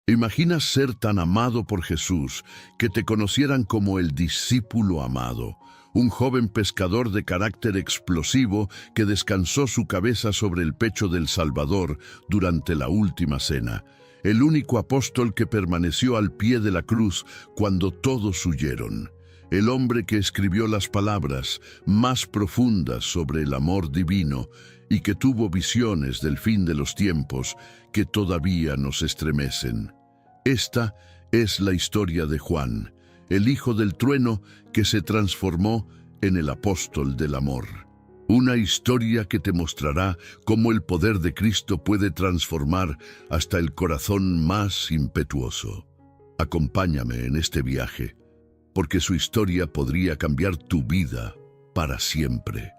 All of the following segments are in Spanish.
¿Imaginas ser tan amado por Jesús que te conocieran como el discípulo amado? Un joven pescador de carácter explosivo que descansó su cabeza sobre el pecho del Salvador durante la última cena. El único apóstol que permaneció al pie de la cruz cuando todos huyeron. El hombre que escribió las palabras más profundas sobre el amor divino y que tuvo visiones del fin de los tiempos que todavía nos estremecen. Esta es la historia de Juan, el hijo del trueno que se transformó en el apóstol del amor. Una historia que te mostrará cómo el poder de Cristo puede transformar hasta el corazón más impetuoso. Acompáñame en este viaje, porque su historia podría cambiar tu vida para siempre.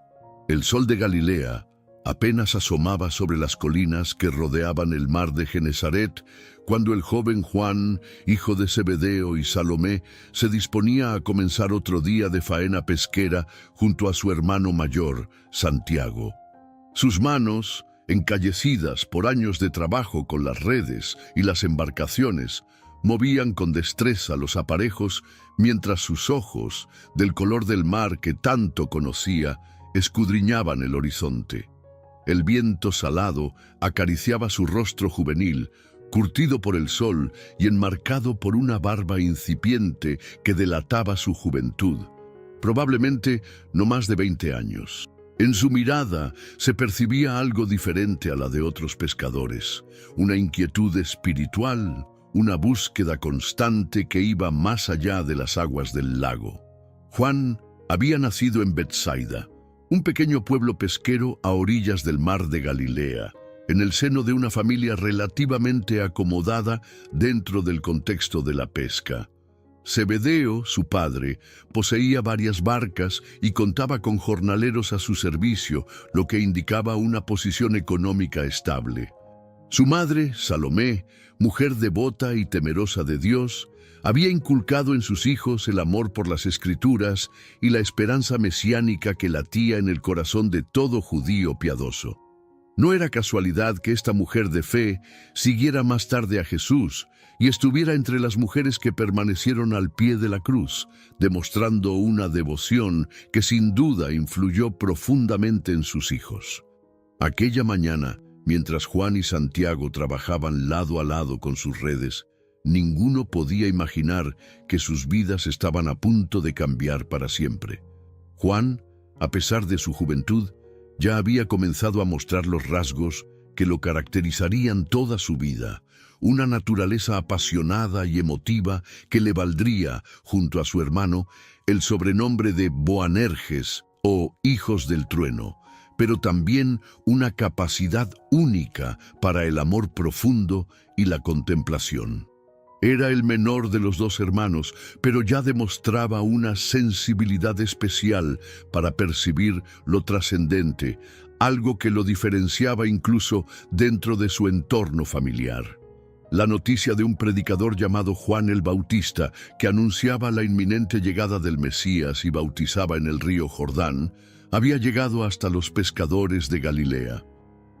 El sol de Galilea apenas asomaba sobre las colinas que rodeaban el mar de Genesaret cuando el joven Juan, hijo de Zebedeo y Salomé, se disponía a comenzar otro día de faena pesquera junto a su hermano mayor, Santiago. Sus manos, encallecidas por años de trabajo con las redes y las embarcaciones, movían con destreza los aparejos, mientras sus ojos, del color del mar que tanto conocía, escudriñaban el horizonte. El viento salado acariciaba su rostro juvenil, curtido por el sol y enmarcado por una barba incipiente que delataba su juventud, probablemente no más de 20 años. En su mirada se percibía algo diferente a la de otros pescadores, una inquietud espiritual, una búsqueda constante que iba más allá de las aguas del lago. Juan había nacido en Betsaida, un pequeño pueblo pesquero a orillas del mar de Galilea, en el seno de una familia relativamente acomodada dentro del contexto de la pesca. Zebedeo, su padre, poseía varias barcas y contaba con jornaleros a su servicio, lo que indicaba una posición económica estable. Su madre, Salomé, mujer devota y temerosa de Dios, había inculcado en sus hijos el amor por las Escrituras y la esperanza mesiánica que latía en el corazón de todo judío piadoso. No era casualidad que esta mujer de fe siguiera más tarde a Jesús y estuviera entre las mujeres que permanecieron al pie de la cruz, demostrando una devoción que sin duda influyó profundamente en sus hijos. Aquella mañana, mientras Juan y Santiago trabajaban lado a lado con sus redes, ninguno podía imaginar que sus vidas estaban a punto de cambiar para siempre. Juan, a pesar de su juventud, ya había comenzado a mostrar los rasgos que lo caracterizarían toda su vida, una naturaleza apasionada y emotiva que le valdría, junto a su hermano, el sobrenombre de Boanerges o Hijos del Trueno, pero también una capacidad única para el amor profundo y la contemplación. Era el menor de los dos hermanos, pero ya demostraba una sensibilidad especial para percibir lo trascendente, algo que lo diferenciaba incluso dentro de su entorno familiar. La noticia de un predicador llamado Juan el Bautista, que anunciaba la inminente llegada del Mesías y bautizaba en el río Jordán, había llegado hasta los pescadores de Galilea.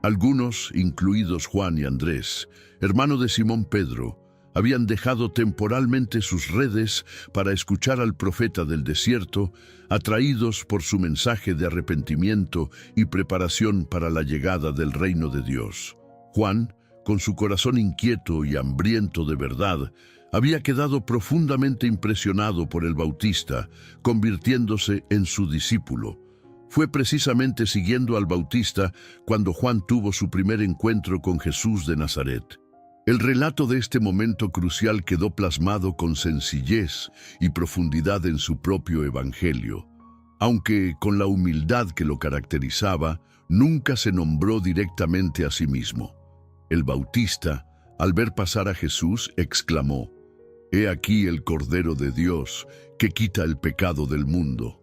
Algunos, incluidos Juan y Andrés, hermano de Simón Pedro, habían dejado temporalmente sus redes para escuchar al profeta del desierto, atraídos por su mensaje de arrepentimiento y preparación para la llegada del reino de Dios. Juan, con su corazón inquieto y hambriento de verdad, había quedado profundamente impresionado por el Bautista, convirtiéndose en su discípulo. Fue precisamente siguiendo al Bautista cuando Juan tuvo su primer encuentro con Jesús de Nazaret. El relato de este momento crucial quedó plasmado con sencillez y profundidad en su propio evangelio, aunque con la humildad que lo caracterizaba, nunca se nombró directamente a sí mismo. El Bautista, al ver pasar a Jesús, exclamó: «He aquí el Cordero de Dios, que quita el pecado del mundo».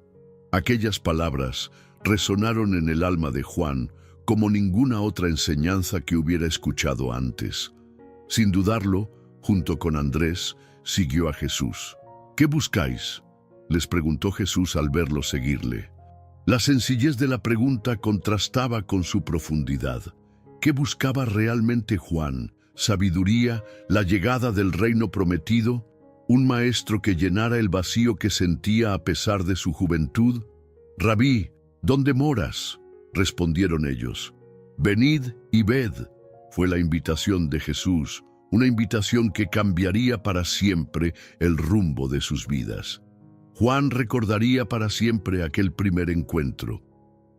Aquellas palabras resonaron en el alma de Juan como ninguna otra enseñanza que hubiera escuchado antes. Sin dudarlo, junto con Andrés, siguió a Jesús. «¿Qué buscáis?», les preguntó Jesús al verlo seguirle. La sencillez de la pregunta contrastaba con su profundidad. ¿Qué buscaba realmente Juan, sabiduría, la llegada del reino prometido, un maestro que llenara el vacío que sentía a pesar de su juventud. «Rabí, ¿dónde moras?», respondieron ellos. «Venid y ved», fue la invitación de Jesús, una invitación que cambiaría para siempre el rumbo de sus vidas. Juan recordaría para siempre aquel primer encuentro.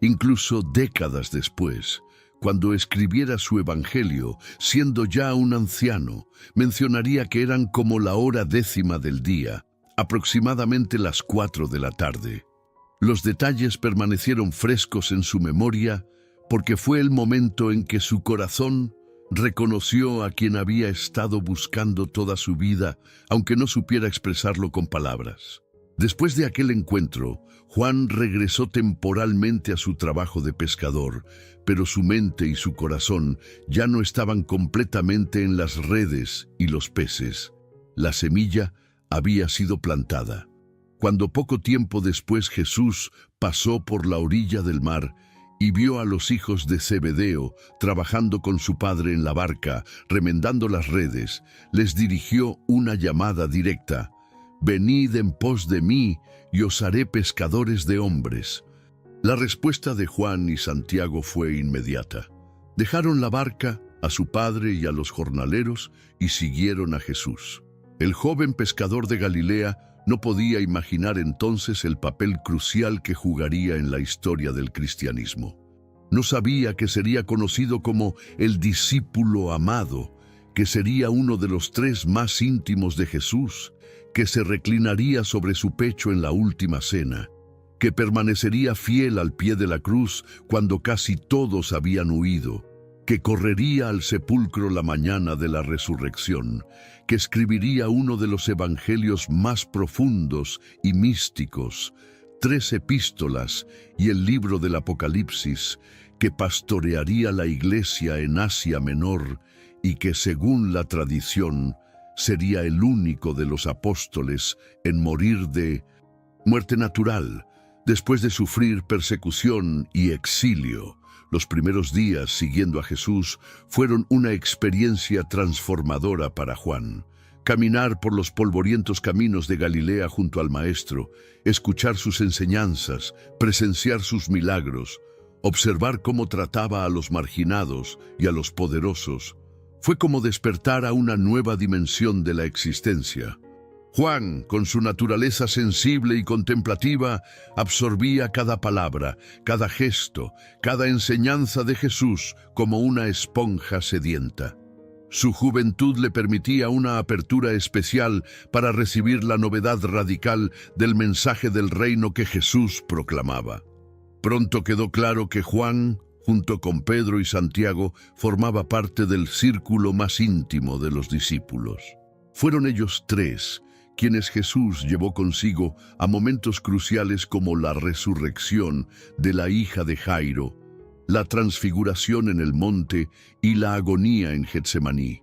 Incluso décadas después, cuando escribiera su evangelio, siendo ya un anciano, mencionaría que eran como la hora 10ª del día, aproximadamente las 4 de la tarde. Los detalles permanecieron frescos en su memoria porque fue el momento en que su corazón reconoció a quien había estado buscando toda su vida, aunque no supiera expresarlo con palabras. Después de aquel encuentro, Juan regresó temporalmente a su trabajo de pescador, pero su mente y su corazón ya no estaban completamente en las redes y los peces. La semilla había sido plantada. Cuando poco tiempo después Jesús pasó por la orilla del mar y vio a los hijos de Zebedeo trabajando con su padre en la barca, remendando las redes, les dirigió una llamada directa: «Venid en pos de mí y os haré pescadores de hombres». La respuesta de Juan y Santiago fue inmediata. Dejaron la barca, a su padre y a los jornaleros y siguieron a Jesús. El joven pescador de Galilea no podía imaginar entonces el papel crucial que jugaría en la historia del cristianismo. No sabía que sería conocido como el discípulo amado, que sería uno de los 3 más íntimos de Jesús, que se reclinaría sobre su pecho en la última cena, que permanecería fiel al pie de la cruz cuando casi todos habían huido, que correría al sepulcro la mañana de la resurrección, que escribiría uno de los evangelios más profundos y místicos, 3 epístolas y el libro del Apocalipsis, que pastorearía la iglesia en Asia Menor y que, según la tradición, sería el único de los apóstoles en morir de muerte natural, después de sufrir persecución y exilio. Los primeros días siguiendo a Jesús fueron una experiencia transformadora para Juan. Caminar por los polvorientos caminos de Galilea junto al Maestro, escuchar sus enseñanzas, presenciar sus milagros, observar cómo trataba a los marginados y a los poderosos, fue como despertar a una nueva dimensión de la existencia. Juan, con su naturaleza sensible y contemplativa, absorbía cada palabra, cada gesto, cada enseñanza de Jesús como una esponja sedienta. Su juventud le permitía una apertura especial para recibir la novedad radical del mensaje del reino que Jesús proclamaba. Pronto quedó claro que Juan, junto con Pedro y Santiago, formaba parte del círculo más íntimo de los discípulos. Fueron ellos 3 quienes Jesús llevó consigo a momentos cruciales como la resurrección de la hija de Jairo, la transfiguración en el monte y la agonía en Getsemaní.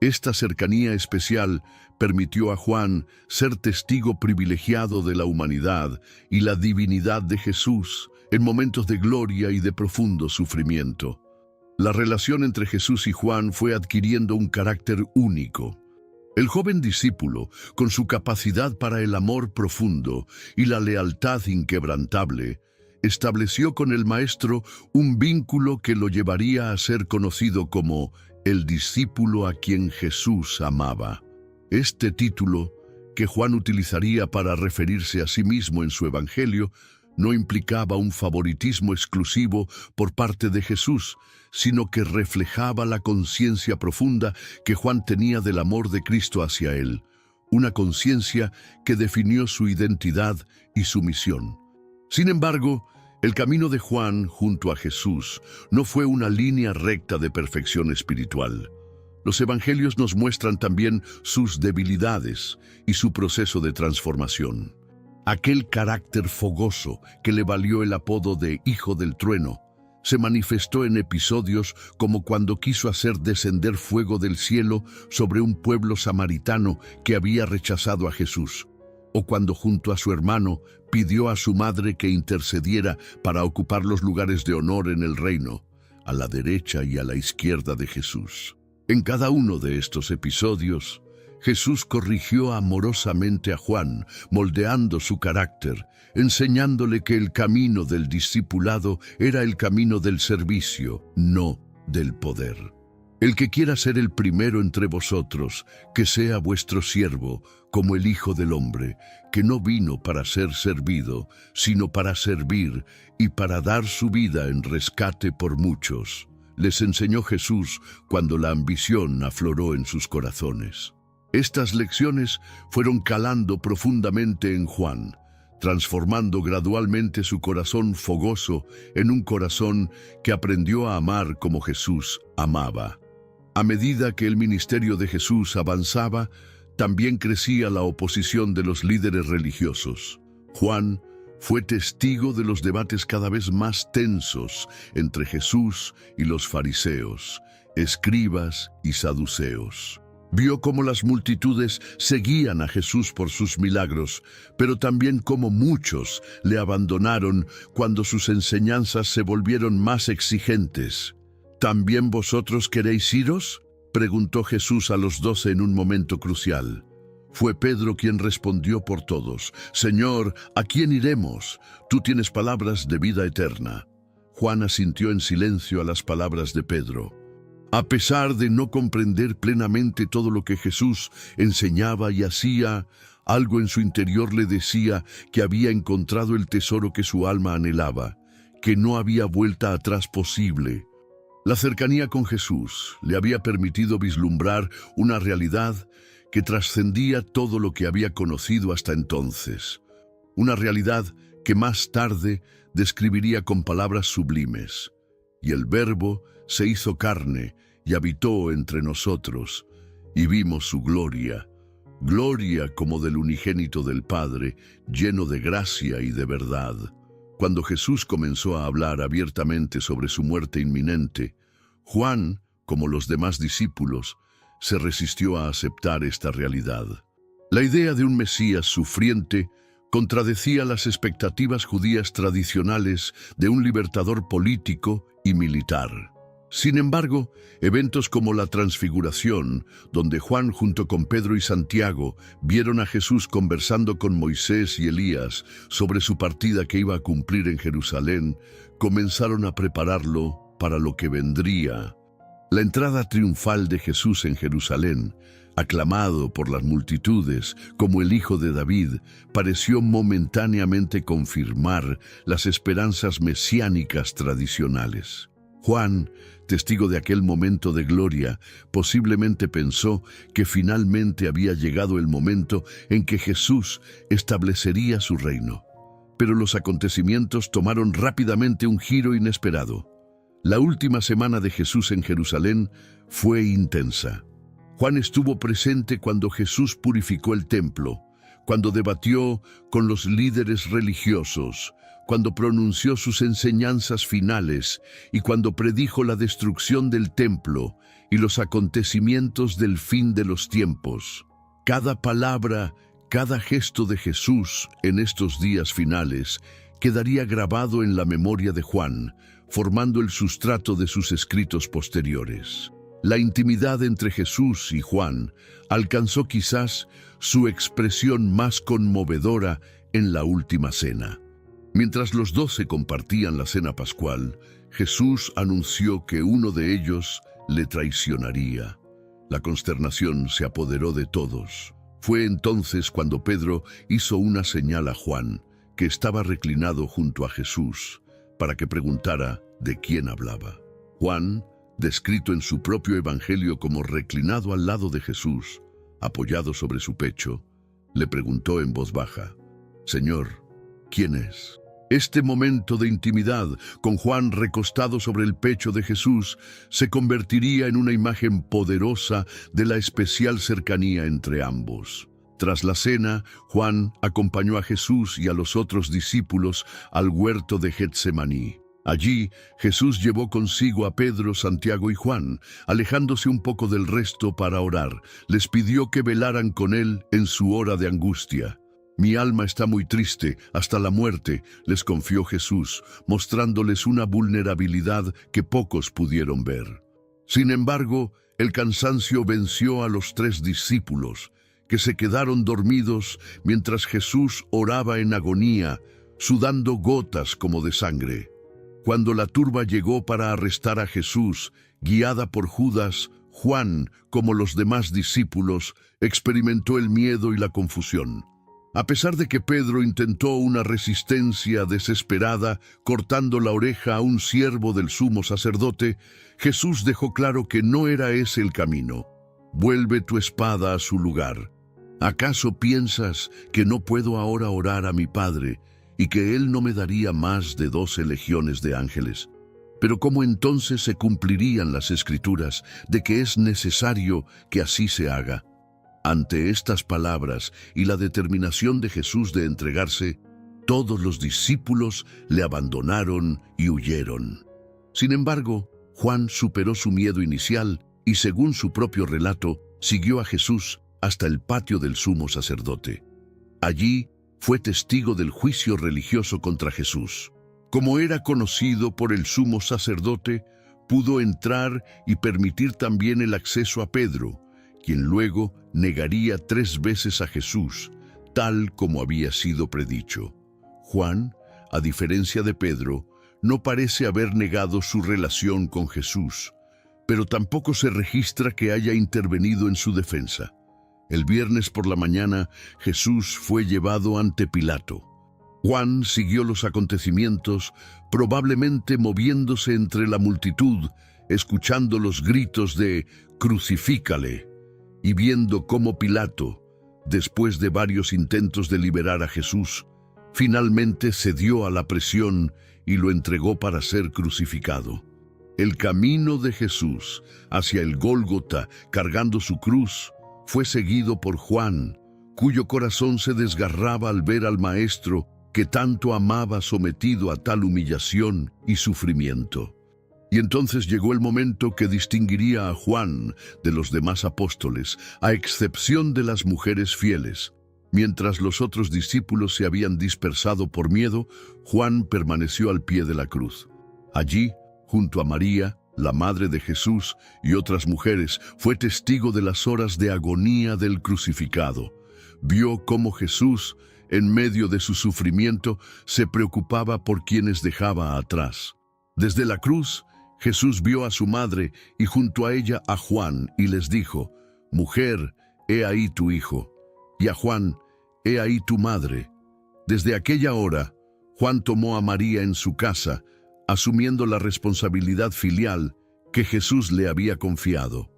Esta cercanía especial permitió a Juan ser testigo privilegiado de la humanidad y la divinidad de Jesús en momentos de gloria y de profundo sufrimiento. La relación entre Jesús y Juan fue adquiriendo un carácter único. El joven discípulo, con su capacidad para el amor profundo y la lealtad inquebrantable, estableció con el Maestro un vínculo que lo llevaría a ser conocido como el discípulo a quien Jesús amaba. Este título, que Juan utilizaría para referirse a sí mismo en su evangelio, no implicaba un favoritismo exclusivo por parte de Jesús, sino que reflejaba la conciencia profunda que Juan tenía del amor de Cristo hacia él, una conciencia que definió su identidad y su misión. Sin embargo, el camino de Juan junto a Jesús no fue una línea recta de perfección espiritual. Los evangelios nos muestran también sus debilidades y su proceso de transformación. Aquel carácter fogoso que le valió el apodo de Hijo del Trueno se manifestó en episodios como cuando quiso hacer descender fuego del cielo sobre un pueblo samaritano que había rechazado a Jesús, o cuando junto a su hermano pidió a su madre que intercediera para ocupar los lugares de honor en el reino, a la derecha y a la izquierda de Jesús. En cada uno de estos episodios, Jesús corrigió amorosamente a Juan, moldeando su carácter, enseñándole que el camino del discipulado era el camino del servicio, no del poder. El que quiera ser el primero entre vosotros, que sea vuestro siervo, como el Hijo del Hombre, que no vino para ser servido, sino para servir y para dar su vida en rescate por muchos. Les enseñó Jesús cuando la ambición afloró en sus corazones. Estas lecciones fueron calando profundamente en Juan, transformando gradualmente su corazón fogoso en un corazón que aprendió a amar como Jesús amaba. A medida que el ministerio de Jesús avanzaba, también crecía la oposición de los líderes religiosos. Juan fue testigo de los debates cada vez más tensos entre Jesús y los fariseos, escribas y saduceos. Vio cómo las multitudes seguían a Jesús por sus milagros, pero también cómo muchos le abandonaron cuando sus enseñanzas se volvieron más exigentes. ¿También vosotros queréis iros?, preguntó Jesús a los 12 en un momento crucial. Fue Pedro quien respondió por todos: Señor, ¿a quién iremos? Tú tienes palabras de vida eterna. Juan asintió en silencio a las palabras de Pedro. A pesar de no comprender plenamente todo lo que Jesús enseñaba y hacía, algo en su interior le decía que había encontrado el tesoro que su alma anhelaba, que no había vuelta atrás posible. La cercanía con Jesús le había permitido vislumbrar una realidad que trascendía todo lo que había conocido hasta entonces. Una realidad que más tarde describiría con palabras sublimes. Y el Verbo se hizo carne y habitó entre nosotros, y vimos su gloria, gloria como del unigénito del Padre, lleno de gracia y de verdad. Cuando Jesús comenzó a hablar abiertamente sobre su muerte inminente, Juan, como los demás discípulos, se resistió a aceptar esta realidad. La idea de un Mesías sufriente contradecía las expectativas judías tradicionales de un libertador político y militar. Sin embargo, eventos como la Transfiguración, donde Juan junto con Pedro y Santiago vieron a Jesús conversando con Moisés y Elías sobre su partida que iba a cumplir en Jerusalén, comenzaron a prepararlo para lo que vendría. La entrada triunfal de Jesús en Jerusalén, aclamado por las multitudes como el Hijo de David, pareció momentáneamente confirmar las esperanzas mesiánicas tradicionales. Juan, testigo de aquel momento de gloria, posiblemente pensó que finalmente había llegado el momento en que Jesús establecería su reino. Pero los acontecimientos tomaron rápidamente un giro inesperado. La última semana de Jesús en Jerusalén fue intensa. Juan estuvo presente cuando Jesús purificó el templo, cuando debatió con los líderes religiosos, cuando pronunció sus enseñanzas finales y cuando predijo la destrucción del templo y los acontecimientos del fin de los tiempos. Cada palabra, cada gesto de Jesús en estos días finales quedaría grabado en la memoria de Juan, formando el sustrato de sus escritos posteriores. La intimidad entre Jesús y Juan alcanzó quizás su expresión más conmovedora en la última cena. Mientras los 12 compartían la cena pascual, Jesús anunció que uno de ellos le traicionaría. La consternación se apoderó de todos. Fue entonces cuando Pedro hizo una señal a Juan, que estaba reclinado junto a Jesús, para que preguntara de quién hablaba. Juan, descrito en su propio evangelio como reclinado al lado de Jesús, apoyado sobre su pecho, le preguntó en voz baja: «Señor, ¿quién es?». Este momento de intimidad, con Juan recostado sobre el pecho de Jesús, se convertiría en una imagen poderosa de la especial cercanía entre ambos. Tras la cena, Juan acompañó a Jesús y a los otros discípulos al huerto de Getsemaní. Allí, Jesús llevó consigo a Pedro, Santiago y Juan. Alejándose un poco del resto para orar, les pidió que velaran con él en su hora de angustia. «Mi alma está muy triste, hasta la muerte», les confió Jesús, mostrándoles una vulnerabilidad que pocos pudieron ver. Sin embargo, El cansancio venció a los 3 discípulos, que se quedaron dormidos mientras Jesús oraba en agonía, sudando gotas como de sangre. Cuando la turba llegó para arrestar a Jesús, guiada por Judas, Juan, como los demás discípulos, experimentó el miedo y la confusión. A pesar de que Pedro intentó una resistencia desesperada, cortando la oreja a un siervo del sumo sacerdote, Jesús dejó claro que no era ese el camino. Vuelve tu espada a su lugar. ¿Acaso piensas que no puedo ahora orar a mi Padre y que Él no me daría más de 12 legiones de ángeles? Pero ¿cómo entonces se cumplirían las Escrituras de que es necesario que así se haga? Ante estas palabras y la determinación de Jesús de entregarse, todos los discípulos le abandonaron y huyeron. Sin embargo, Juan superó su miedo inicial y, según su propio relato, siguió a Jesús hasta el patio del sumo sacerdote. Allí fue testigo del juicio religioso contra Jesús. Como era conocido por el sumo sacerdote, pudo entrar y permitir también el acceso a Pedro, quien luego negaría 3 veces a Jesús, tal como había sido predicho. Juan, a diferencia de Pedro, no parece haber negado su relación con Jesús, pero tampoco se registra que haya intervenido en su defensa. El viernes por la mañana, Jesús fue llevado ante Pilato. Juan siguió los acontecimientos, probablemente moviéndose entre la multitud, escuchando los gritos de «Crucifícale», y viendo cómo Pilato, después de varios intentos de liberar a Jesús, finalmente cedió a la presión y lo entregó para ser crucificado. El camino de Jesús hacia el Gólgota, cargando su cruz, fue seguido por Juan, cuyo corazón se desgarraba al ver al Maestro que tanto amaba sometido a tal humillación y sufrimiento. Y entonces llegó el momento que distinguiría a Juan de los demás apóstoles, a excepción de las mujeres fieles. Mientras los otros discípulos se habían dispersado por miedo, Juan permaneció al pie de la cruz. Allí, junto a María, la madre de Jesús, y otras mujeres, fue testigo de las horas de agonía del crucificado. Vio cómo Jesús, en medio de su sufrimiento, se preocupaba por quienes dejaba atrás. Desde la cruz, Jesús vio a su madre y junto a ella a Juan y les dijo: «Mujer, he ahí tu hijo», y a Juan: «He ahí tu madre». Desde aquella hora, Juan tomó a María en su casa, asumiendo la responsabilidad filial que Jesús le había confiado.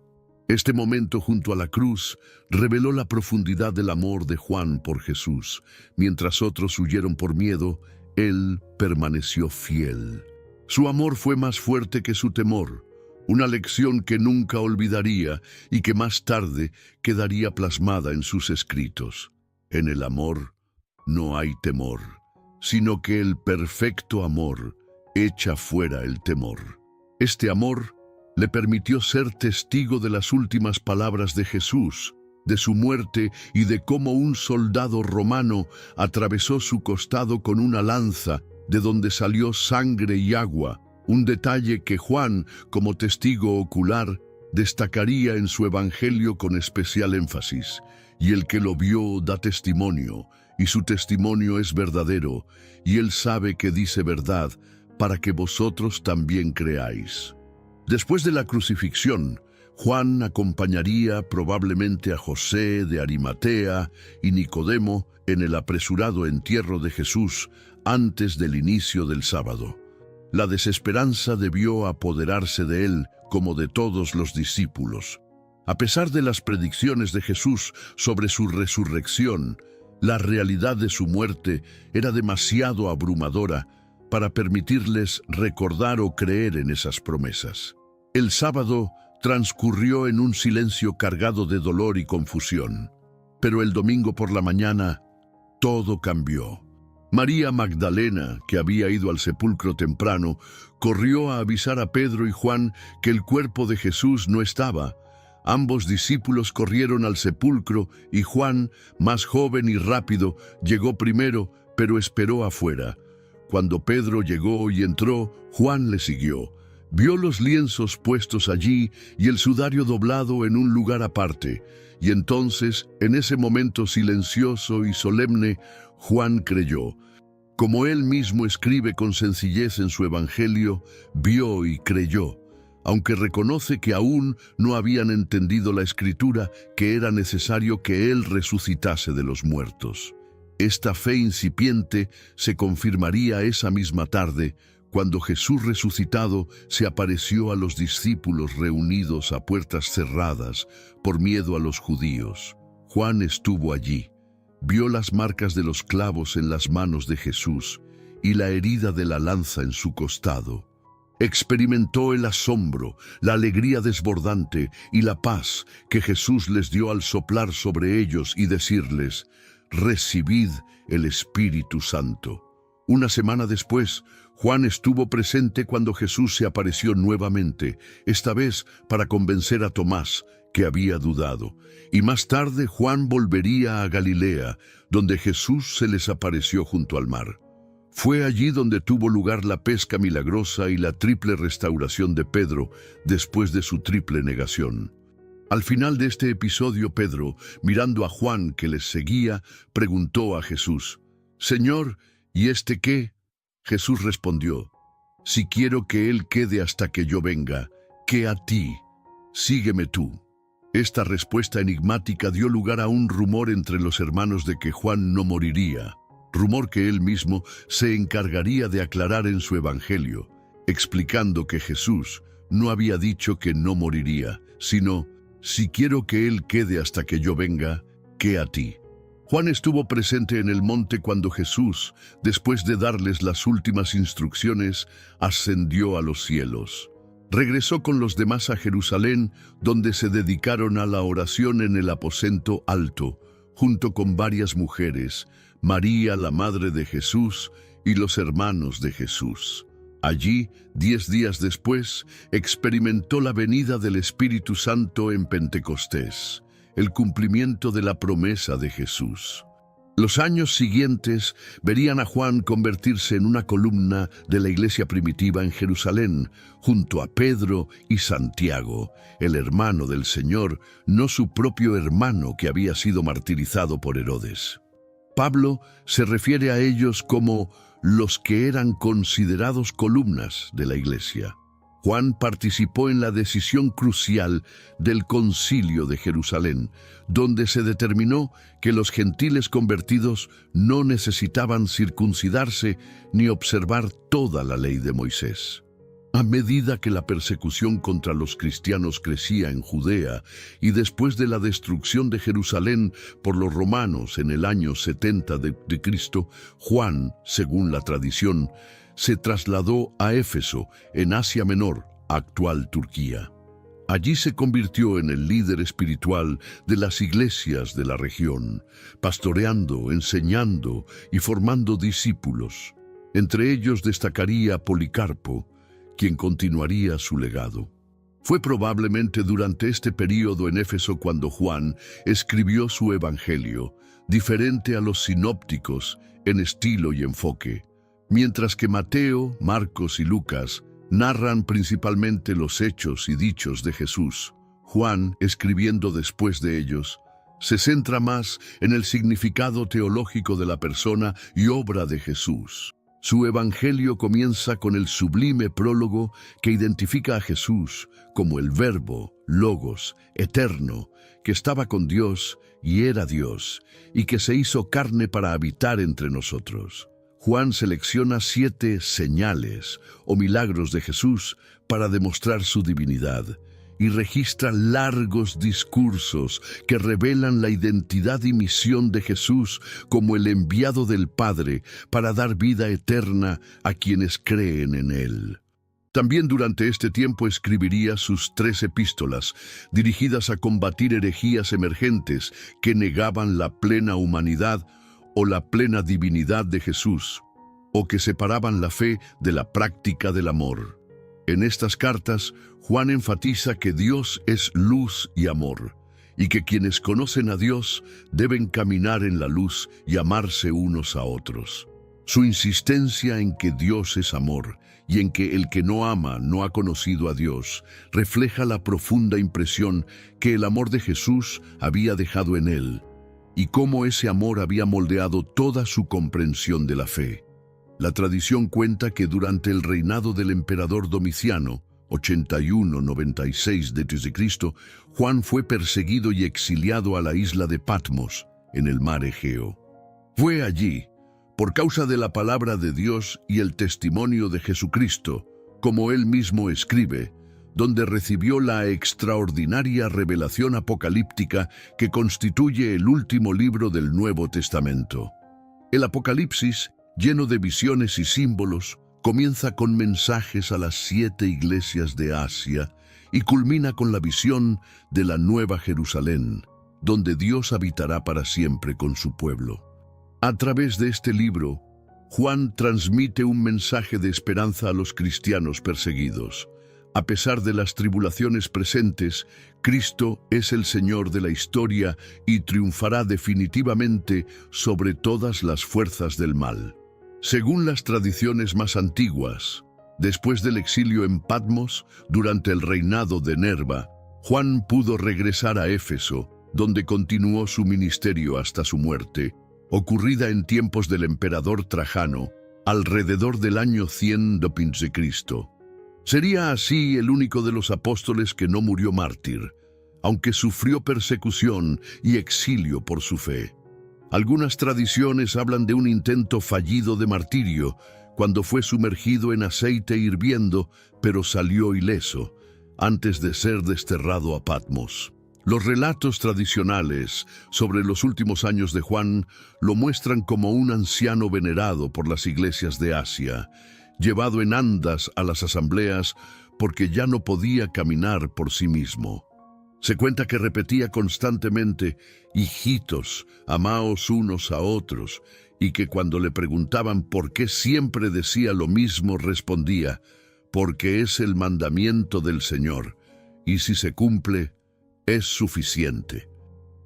Este momento junto a la cruz reveló la profundidad del amor de Juan por Jesús. Mientras otros huyeron por miedo, él permaneció fiel. Su amor fue más fuerte que su temor, una lección que nunca olvidaría y que más tarde quedaría plasmada en sus escritos. En el amor no hay temor, sino que el perfecto amor echa fuera el temor. Este amor le permitió ser testigo de las últimas palabras de Jesús, de su muerte y de cómo un soldado romano atravesó su costado con una lanza, de donde salió sangre y agua, un detalle que Juan, como testigo ocular, destacaría en su evangelio con especial énfasis. Y el que lo vio da testimonio, y su testimonio es verdadero, y él sabe que dice verdad, para que vosotros también creáis. Después de la crucifixión, Juan acompañaría probablemente a José de Arimatea y Nicodemo en el apresurado entierro de Jesús antes del inicio del sábado. La desesperanza debió apoderarse de él como de todos los discípulos. A pesar de las predicciones de Jesús sobre su resurrección, la realidad de su muerte era demasiado abrumadora para permitirles recordar o creer en esas promesas. El sábado transcurrió en un silencio cargado de dolor y confusión. Pero el domingo por la mañana, todo cambió. María Magdalena, que había ido al sepulcro temprano, corrió a avisar a Pedro y Juan que el cuerpo de Jesús no estaba. Ambos discípulos corrieron al sepulcro y Juan, más joven y rápido, llegó primero, pero esperó afuera. Cuando Pedro llegó y entró, Juan le siguió. Vio los lienzos puestos allí y el sudario doblado en un lugar aparte, y entonces, en ese momento silencioso y solemne, Juan creyó. Como él mismo escribe con sencillez en su Evangelio, vio y creyó, aunque reconoce que aún no habían entendido la Escritura, que era necesario que él resucitase de los muertos. Esta fe incipiente se confirmaría esa misma tarde, cuando Jesús resucitado se apareció a los discípulos reunidos a puertas cerradas por miedo a los judíos. Juan estuvo allí, vio las marcas de los clavos en las manos de Jesús y la herida de la lanza en su costado. Experimentó el asombro, la alegría desbordante y la paz que Jesús les dio al soplar sobre ellos y decirles: «Recibid el Espíritu Santo». Una semana después, Juan estuvo presente cuando Jesús se apareció nuevamente, esta vez para convencer a Tomás, que había dudado. Y más tarde Juan volvería a Galilea, donde Jesús se les apareció junto al mar. Fue allí donde tuvo lugar la pesca milagrosa y la triple restauración de Pedro después de su triple negación. Al final de este episodio, Pedro, mirando a Juan que les seguía, preguntó a Jesús: «Señor, ¿y este qué?». Jesús respondió: «Si quiero que él quede hasta que yo venga, ¿qué a ti? Sígueme tú». Esta respuesta enigmática dio lugar a un rumor entre los hermanos de que Juan no moriría, rumor que él mismo se encargaría de aclarar en su Evangelio, explicando que Jesús no había dicho que no moriría, sino: «Si quiero que él quede hasta que yo venga, ¿qué a ti?». Juan estuvo presente en el monte cuando Jesús, después de darles las últimas instrucciones, ascendió a los cielos. Regresó con los demás a Jerusalén, donde se dedicaron a la oración en el aposento alto, junto con varias mujeres, María, la madre de Jesús, y los hermanos de Jesús. Allí, 10 días después, experimentó la venida del Espíritu Santo en Pentecostés, el cumplimiento de la promesa de Jesús. Los años siguientes verían a Juan convertirse en una columna de la iglesia primitiva en Jerusalén, junto a Pedro y Santiago, el hermano del Señor, no su propio hermano que había sido martirizado por Herodes. Pablo se refiere a ellos como los que eran considerados columnas de la iglesia. Juan participó en la decisión crucial del Concilio de Jerusalén, donde se determinó que los gentiles convertidos no necesitaban circuncidarse ni observar toda la ley de Moisés. A medida que la persecución contra los cristianos crecía en Judea y después de la destrucción de Jerusalén por los romanos en el año 70 de Cristo, Juan, según la tradición, se trasladó a Éfeso, en Asia Menor, actual Turquía. Allí se convirtió en el líder espiritual de las iglesias de la región, pastoreando, enseñando y formando discípulos. Entre ellos destacaría Policarpo, quien continuaría su legado. Fue probablemente durante este período en Éfeso cuando Juan escribió su Evangelio, diferente a los sinópticos en estilo y enfoque. Mientras que Mateo, Marcos y Lucas narran principalmente los hechos y dichos de Jesús, Juan, escribiendo después de ellos, se centra más en el significado teológico de la persona y obra de Jesús. Su Evangelio comienza con el sublime prólogo que identifica a Jesús como el Verbo, Logos, eterno, que estaba con Dios y era Dios, y que se hizo carne para habitar entre nosotros. Juan selecciona 7 señales o milagros de Jesús para demostrar su divinidad y registra largos discursos que revelan la identidad y misión de Jesús como el enviado del Padre para dar vida eterna a quienes creen en Él. También durante este tiempo escribiría sus 3 epístolas, dirigidas a combatir herejías emergentes que negaban la plena humanidad o la plena divinidad de Jesús, o que separaban la fe de la práctica del amor. En estas cartas, Juan enfatiza que Dios es luz y amor, y que quienes conocen a Dios deben caminar en la luz y amarse unos a otros. Su insistencia en que Dios es amor y en que el que no ama no ha conocido a Dios refleja la profunda impresión que el amor de Jesús había dejado en él y cómo ese amor había moldeado toda su comprensión de la fe. La tradición cuenta que durante el reinado del emperador Domiciano, 81-96 d.C., Juan fue perseguido y exiliado a la isla de Patmos, en el mar Egeo. Fue allí, por causa de la palabra de Dios y el testimonio de Jesucristo, como él mismo escribe, donde recibió la extraordinaria revelación apocalíptica que constituye el último libro del Nuevo Testamento. El Apocalipsis, lleno de visiones y símbolos, comienza con mensajes a las 7 iglesias de Asia y culmina con la visión de la Nueva Jerusalén, donde Dios habitará para siempre con su pueblo. A través de este libro, Juan transmite un mensaje de esperanza a los cristianos perseguidos. A pesar de las tribulaciones presentes, Cristo es el Señor de la historia y triunfará definitivamente sobre todas las fuerzas del mal. Según las tradiciones más antiguas, después del exilio en Patmos, durante el reinado de Nerva, Juan pudo regresar a Éfeso, donde continuó su ministerio hasta su muerte, ocurrida en tiempos del emperador Trajano, alrededor del año 100 d.C. Sería así el único de los apóstoles que no murió mártir, aunque sufrió persecución y exilio por su fe. Algunas tradiciones hablan de un intento fallido de martirio, cuando fue sumergido en aceite hirviendo, pero salió ileso, antes de ser desterrado a Patmos. Los relatos tradicionales sobre los últimos años de Juan lo muestran como un anciano venerado por las iglesias de Asia, llevado en andas a las asambleas porque ya no podía caminar por sí mismo. Se cuenta que repetía constantemente: «Hijitos, amaos unos a otros», y que cuando le preguntaban por qué siempre decía lo mismo, respondía: «Porque es el mandamiento del Señor, y si se cumple, es suficiente».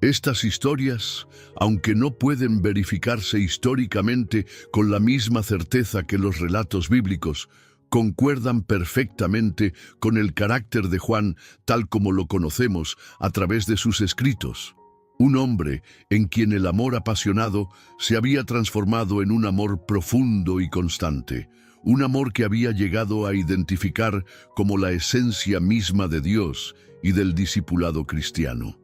Estas historias, aunque no pueden verificarse históricamente con la misma certeza que los relatos bíblicos, concuerdan perfectamente con el carácter de Juan tal como lo conocemos a través de sus escritos. Un hombre en quien el amor apasionado se había transformado en un amor profundo y constante, un amor que había llegado a identificar como la esencia misma de Dios y del discipulado cristiano.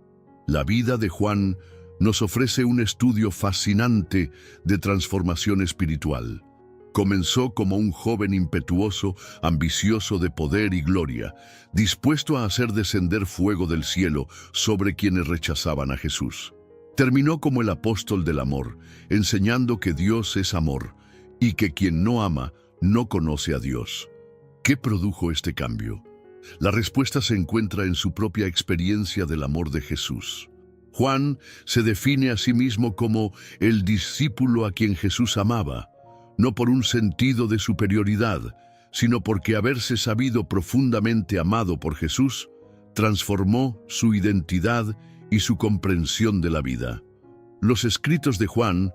La vida de Juan nos ofrece un estudio fascinante de transformación espiritual. Comenzó como un joven impetuoso, ambicioso de poder y gloria, dispuesto a hacer descender fuego del cielo sobre quienes rechazaban a Jesús. Terminó como el apóstol del amor, enseñando que Dios es amor y que quien no ama no conoce a Dios. ¿Qué produjo este cambio? La respuesta se encuentra en su propia experiencia del amor de Jesús. Juan se define a sí mismo como el discípulo a quien Jesús amaba, no por un sentido de superioridad, sino porque haberse sabido profundamente amado por Jesús transformó su identidad y su comprensión de la vida. Los escritos de Juan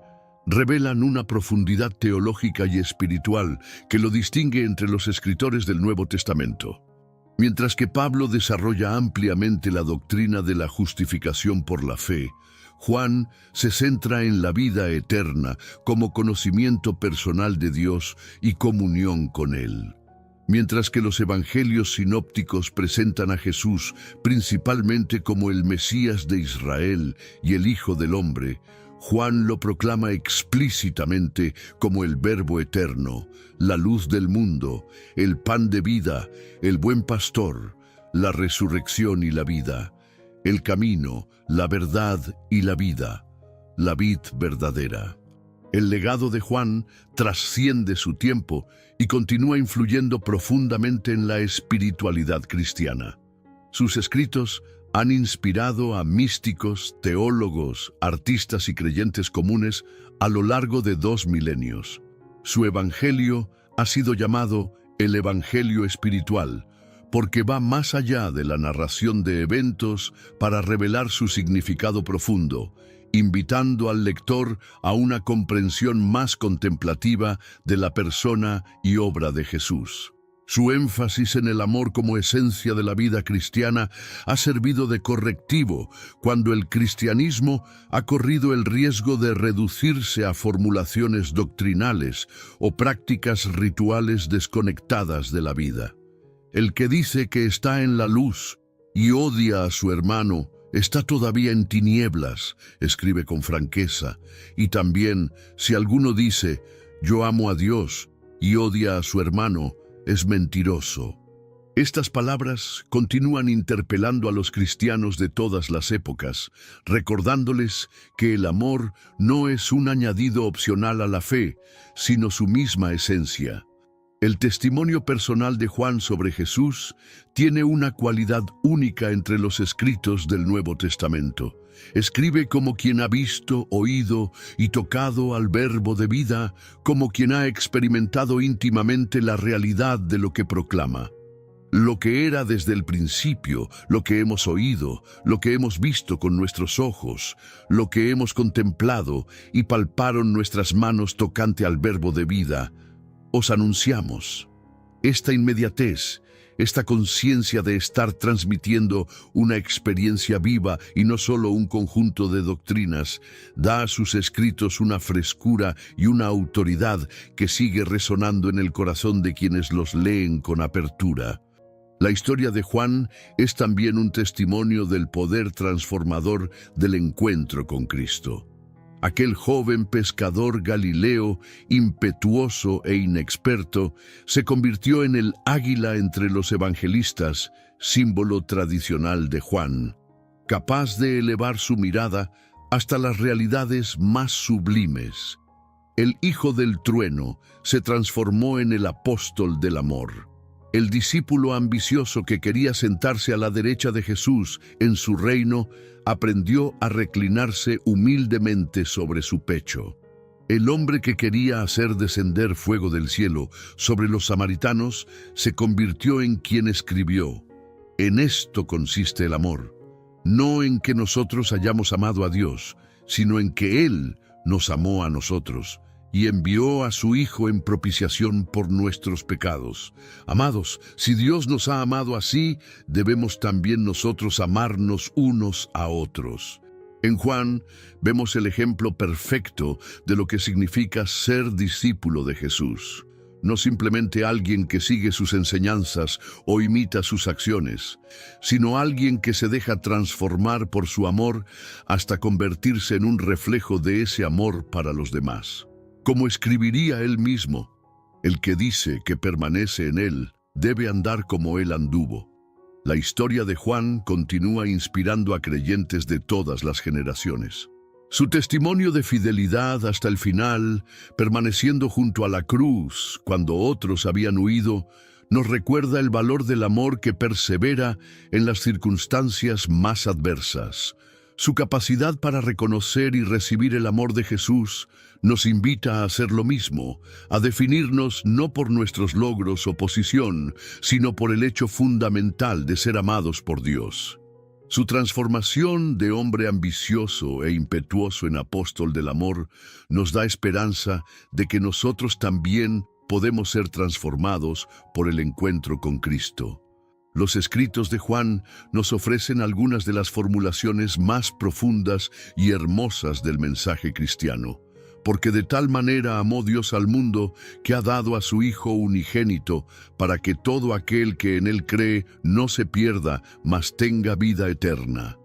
revelan una profundidad teológica y espiritual que lo distingue entre los escritores del Nuevo Testamento. Mientras que Pablo desarrolla ampliamente la doctrina de la justificación por la fe, Juan se centra en la vida eterna como conocimiento personal de Dios y comunión con Él. Mientras que los evangelios sinópticos presentan a Jesús principalmente como el Mesías de Israel y el Hijo del Hombre, Juan lo proclama explícitamente como el Verbo eterno, la luz del mundo, el pan de vida, el buen pastor, la resurrección y la vida, el camino, la verdad y la vida, la vid verdadera. El legado de Juan trasciende su tiempo y continúa influyendo profundamente en la espiritualidad cristiana. Sus escritos han inspirado a místicos, teólogos, artistas y creyentes comunes a lo largo de 2 milenios. Su evangelio ha sido llamado el Evangelio espiritual, porque va más allá de la narración de eventos para revelar su significado profundo invitando al lector a una comprensión más contemplativa de la persona y obra de Jesús. Su énfasis en el amor como esencia de la vida cristiana ha servido de correctivo cuando el cristianismo ha corrido el riesgo de reducirse a formulaciones doctrinales o prácticas rituales desconectadas de la vida. El que dice que está en la luz y odia a su hermano está todavía en tinieblas, escribe con franqueza. Y también, si alguno dice, yo amo a Dios y odia a su hermano, es mentiroso. Estas palabras continúan interpelando a los cristianos de todas las épocas, recordándoles que el amor no es un añadido opcional a la fe, sino su misma esencia. El testimonio personal de Juan sobre Jesús tiene una cualidad única entre los escritos del Nuevo Testamento. Escribe como quien ha visto, oído y tocado al Verbo de vida, como quien ha experimentado íntimamente la realidad de lo que proclama. Lo que era desde el principio, lo que hemos oído, lo que hemos visto con nuestros ojos, lo que hemos contemplado y palparon nuestras manos tocante al Verbo de vida, os anunciamos. Esta inmediatez, esta conciencia de estar transmitiendo una experiencia viva y no solo un conjunto de doctrinas, da a sus escritos una frescura y una autoridad que sigue resonando en el corazón de quienes los leen con apertura. La historia de Juan es también un testimonio del poder transformador del encuentro con Cristo. Aquel joven pescador galileo, impetuoso e inexperto, se convirtió en el águila entre los evangelistas, símbolo tradicional de Juan, capaz de elevar su mirada hasta las realidades más sublimes. El hijo del trueno se transformó en el apóstol del amor. El discípulo ambicioso que quería sentarse a la derecha de Jesús en su reino, aprendió a reclinarse humildemente sobre su pecho. El hombre que quería hacer descender fuego del cielo sobre los samaritanos se convirtió en quien escribió: en esto consiste el amor, no en que nosotros hayamos amado a Dios, sino en que Él nos amó a nosotros y envió a su Hijo en propiciación por nuestros pecados. Amados, si Dios nos ha amado así, debemos también nosotros amarnos unos a otros. En Juan vemos el ejemplo perfecto de lo que significa ser discípulo de Jesús. No simplemente alguien que sigue sus enseñanzas o imita sus acciones, sino alguien que se deja transformar por su amor hasta convertirse en un reflejo de ese amor para los demás. Como escribiría él mismo, el que dice que permanece en él debe andar como él anduvo. La historia de Juan continúa inspirando a creyentes de todas las generaciones. Su testimonio de fidelidad hasta el final, permaneciendo junto a la cruz cuando otros habían huido, nos recuerda el valor del amor que persevera en las circunstancias más adversas. Su capacidad para reconocer y recibir el amor de Jesús nos invita a hacer lo mismo, a definirnos no por nuestros logros o posición, sino por el hecho fundamental de ser amados por Dios. Su transformación de hombre ambicioso e impetuoso en apóstol del amor nos da esperanza de que nosotros también podemos ser transformados por el encuentro con Cristo. Los escritos de Juan nos ofrecen algunas de las formulaciones más profundas y hermosas del mensaje cristiano. Porque de tal manera amó Dios al mundo que ha dado a su Hijo unigénito, para que todo aquel que en él cree no se pierda, mas tenga vida eterna.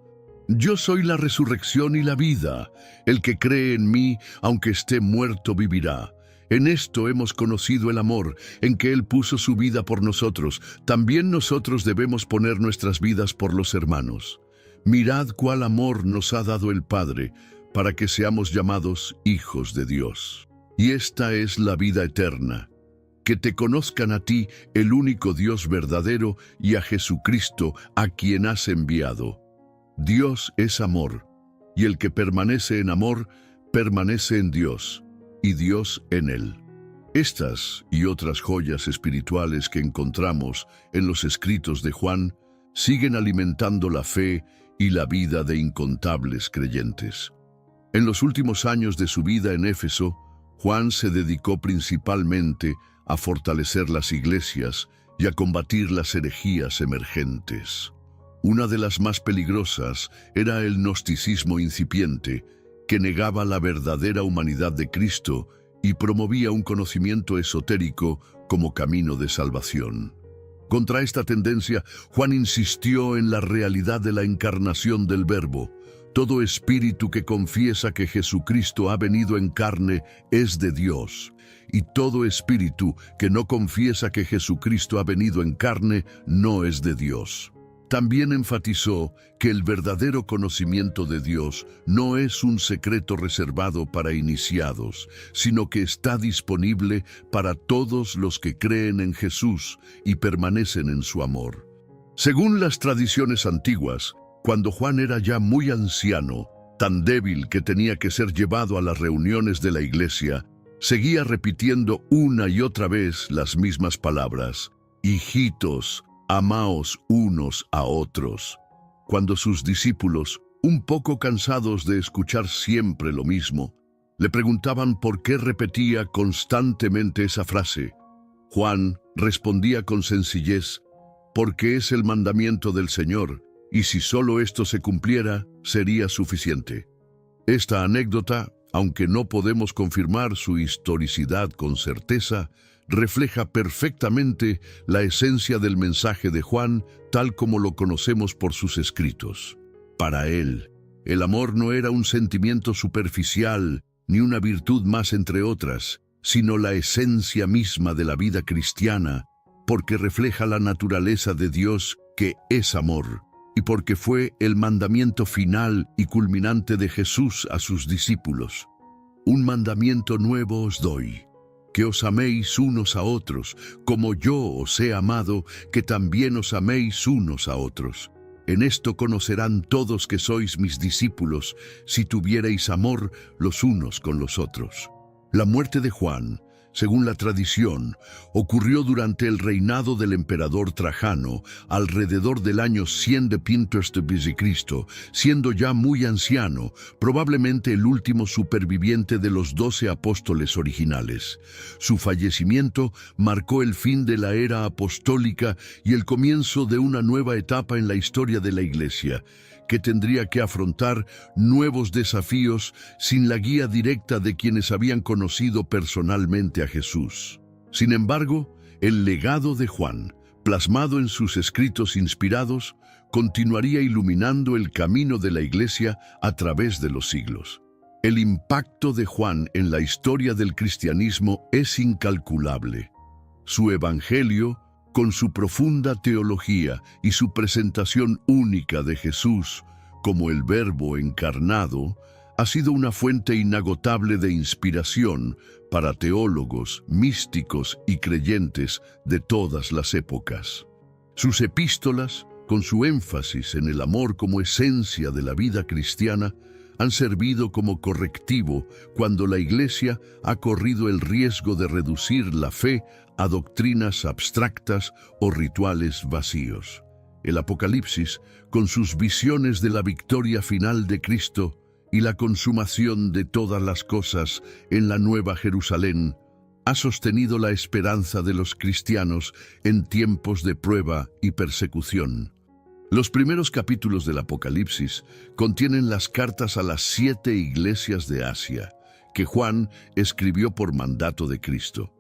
Yo soy la resurrección y la vida. El que cree en mí, aunque esté muerto, vivirá. En esto hemos conocido el amor, en que Él puso su vida por nosotros. También nosotros debemos poner nuestras vidas por los hermanos. Mirad cuál amor nos ha dado el Padre, para que seamos llamados hijos de Dios. Y esta es la vida eterna, que te conozcan a ti, el único Dios verdadero, y a Jesucristo, a quien has enviado. Dios es amor, y el que permanece en amor, permanece en Dios, y Dios en él. Estas y otras joyas espirituales que encontramos en los escritos de Juan siguen alimentando la fe y la vida de incontables creyentes. En los últimos años de su vida en Éfeso, Juan se dedicó principalmente a fortalecer las iglesias y a combatir las herejías emergentes. Una de las más peligrosas era el gnosticismo incipiente, que negaba la verdadera humanidad de Cristo y promovía un conocimiento esotérico como camino de salvación. Contra esta tendencia, Juan insistió en la realidad de la encarnación del Verbo. Todo espíritu que confiesa que Jesucristo ha venido en carne es de Dios, y todo espíritu que no confiesa que Jesucristo ha venido en carne no es de Dios. También enfatizó que el verdadero conocimiento de Dios no es un secreto reservado para iniciados, sino que está disponible para todos los que creen en Jesús y permanecen en su amor. Según las tradiciones antiguas, cuando Juan era ya muy anciano, tan débil que tenía que ser llevado a las reuniones de la iglesia, seguía repitiendo una y otra vez las mismas palabras: «Hijitos, amaos unos a otros». Cuando sus discípulos, un poco cansados de escuchar siempre lo mismo, le preguntaban por qué repetía constantemente esa frase, Juan respondía con sencillez: «Porque es el mandamiento del Señor, y si solo esto se cumpliera, sería suficiente». Esta anécdota, aunque no podemos confirmar su historicidad con certeza, refleja perfectamente la esencia del mensaje de Juan tal como lo conocemos por sus escritos. Para él, el amor no era un sentimiento superficial ni una virtud más entre otras, sino la esencia misma de la vida cristiana, porque refleja la naturaleza de Dios que es amor, y porque fue el mandamiento final y culminante de Jesús a sus discípulos. «Un mandamiento nuevo os doy, que os améis unos a otros, como yo os he amado, que también os améis unos a otros. En esto conocerán todos que sois mis discípulos, si tuvierais amor los unos con los otros». La muerte de Juan, según la tradición, ocurrió durante el reinado del emperador Trajano, alrededor del año 100 de Pintos de Cristo, siendo ya muy anciano, probablemente el último superviviente de los 12 apóstoles originales. Su fallecimiento marcó el fin de la era apostólica y el comienzo de una nueva etapa en la historia de la Iglesia, que tendría que afrontar nuevos desafíos sin la guía directa de quienes habían conocido personalmente a Jesús. Sin embargo, el legado de Juan, plasmado en sus escritos inspirados, continuaría iluminando el camino de la Iglesia a través de los siglos. El impacto de Juan en la historia del cristianismo es incalculable. Su evangelio, con su profunda teología y su presentación única de Jesús como el Verbo encarnado, ha sido una fuente inagotable de inspiración para teólogos, místicos y creyentes de todas las épocas. Sus epístolas, con su énfasis en el amor como esencia de la vida cristiana, han servido como correctivo cuando la Iglesia ha corrido el riesgo de reducir la fe a doctrinas abstractas o rituales vacíos. El Apocalipsis, con sus visiones de la victoria final de Cristo y la consumación de todas las cosas en la Nueva Jerusalén, ha sostenido la esperanza de los cristianos en tiempos de prueba y persecución. Los primeros capítulos del Apocalipsis contienen las cartas a las 7 iglesias de Asia, que Juan escribió por mandato de Cristo.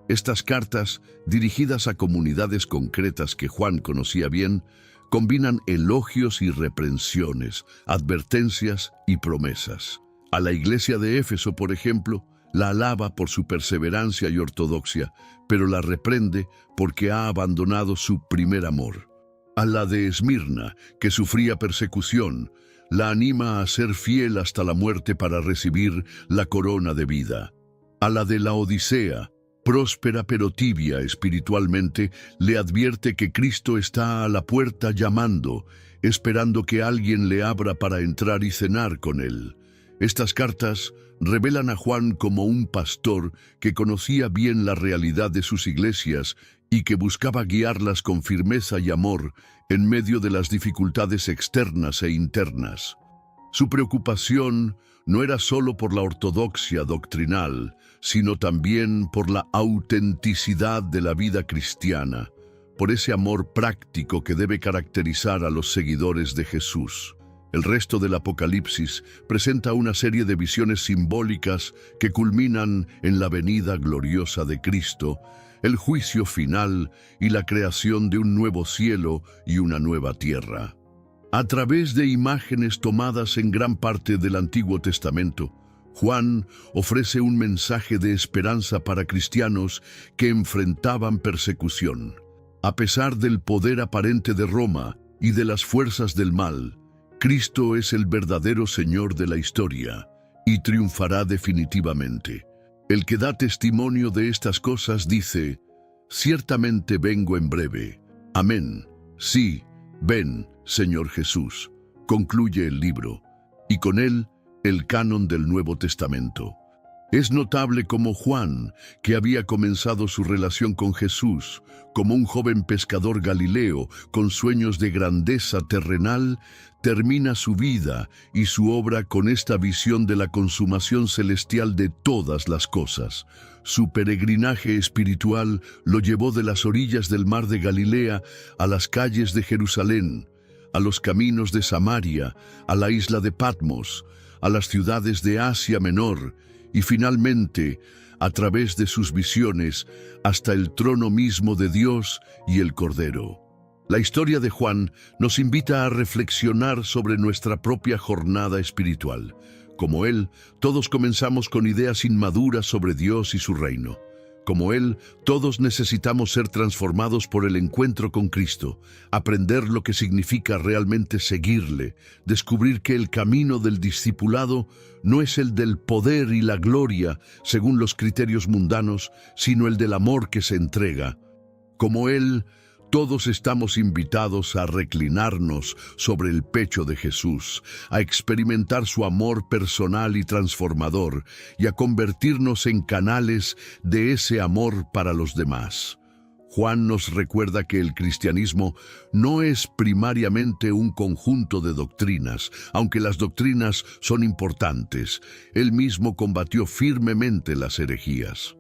Estas cartas, dirigidas a comunidades concretas que Juan conocía bien, combinan elogios y reprensiones, advertencias y promesas. A la iglesia de Éfeso, por ejemplo, la alaba por su perseverancia y ortodoxia, pero la reprende porque ha abandonado su primer amor. A la de Esmirna, que sufría persecución, la anima a ser fiel hasta la muerte para recibir la corona de vida. A la de Laodicea, próspera pero tibia espiritualmente, le advierte que Cristo está a la puerta llamando, esperando que alguien le abra para entrar y cenar con él. Estas cartas revelan a Juan como un pastor que conocía bien la realidad de sus iglesias y que buscaba guiarlas con firmeza y amor en medio de las dificultades externas e internas. Su preocupación no era solo por la ortodoxia doctrinal, sino también por la autenticidad de la vida cristiana, por ese amor práctico que debe caracterizar a los seguidores de Jesús. El resto del Apocalipsis presenta una serie de visiones simbólicas que culminan en la venida gloriosa de Cristo, el juicio final y la creación de un nuevo cielo y una nueva tierra. A través de imágenes tomadas en gran parte del Antiguo Testamento, Juan ofrece un mensaje de esperanza para cristianos que enfrentaban persecución. A pesar del poder aparente de Roma y de las fuerzas del mal, Cristo es el verdadero Señor de la historia y triunfará definitivamente. El que da testimonio de estas cosas dice: «Ciertamente vengo en breve. Amén. Sí, ven, Señor Jesús». Concluye el libro, y con él el canon del Nuevo Testamento. Es notable cómo Juan, que había comenzado su relación con Jesús como un joven pescador galileo con sueños de grandeza terrenal, termina su vida y su obra con esta visión de la consumación celestial de todas las cosas. Su peregrinaje espiritual lo llevó de las orillas del mar de Galilea a las calles de Jerusalén, a los caminos de Samaria, a la isla de Patmos, a las ciudades de Asia Menor, y finalmente, a través de sus visiones, hasta el trono mismo de Dios y el Cordero. La historia de Juan nos invita a reflexionar sobre nuestra propia jornada espiritual. Como él, todos comenzamos con ideas inmaduras sobre Dios y su reino. Como él, todos necesitamos ser transformados por el encuentro con Cristo, aprender lo que significa realmente seguirle, descubrir que el camino del discipulado no es el del poder y la gloria según los criterios mundanos, sino el del amor que se entrega. Como él, todos estamos invitados a reclinarnos sobre el pecho de Jesús, a experimentar su amor personal y transformador y a convertirnos en canales de ese amor para los demás. Juan nos recuerda que el cristianismo no es primariamente un conjunto de doctrinas, aunque las doctrinas son importantes. Él mismo combatió firmemente las herejías.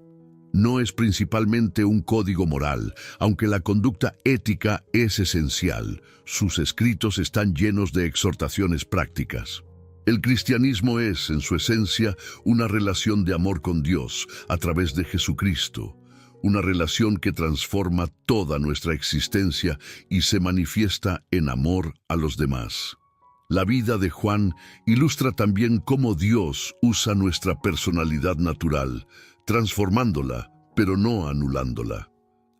No es principalmente un código moral, aunque la conducta ética es esencial. Sus escritos están llenos de exhortaciones prácticas. El cristianismo es, en su esencia, una relación de amor con Dios a través de Jesucristo, una relación que transforma toda nuestra existencia y se manifiesta en amor a los demás. La vida de Juan ilustra también cómo Dios usa nuestra personalidad natural, transformándola, pero no anulándola.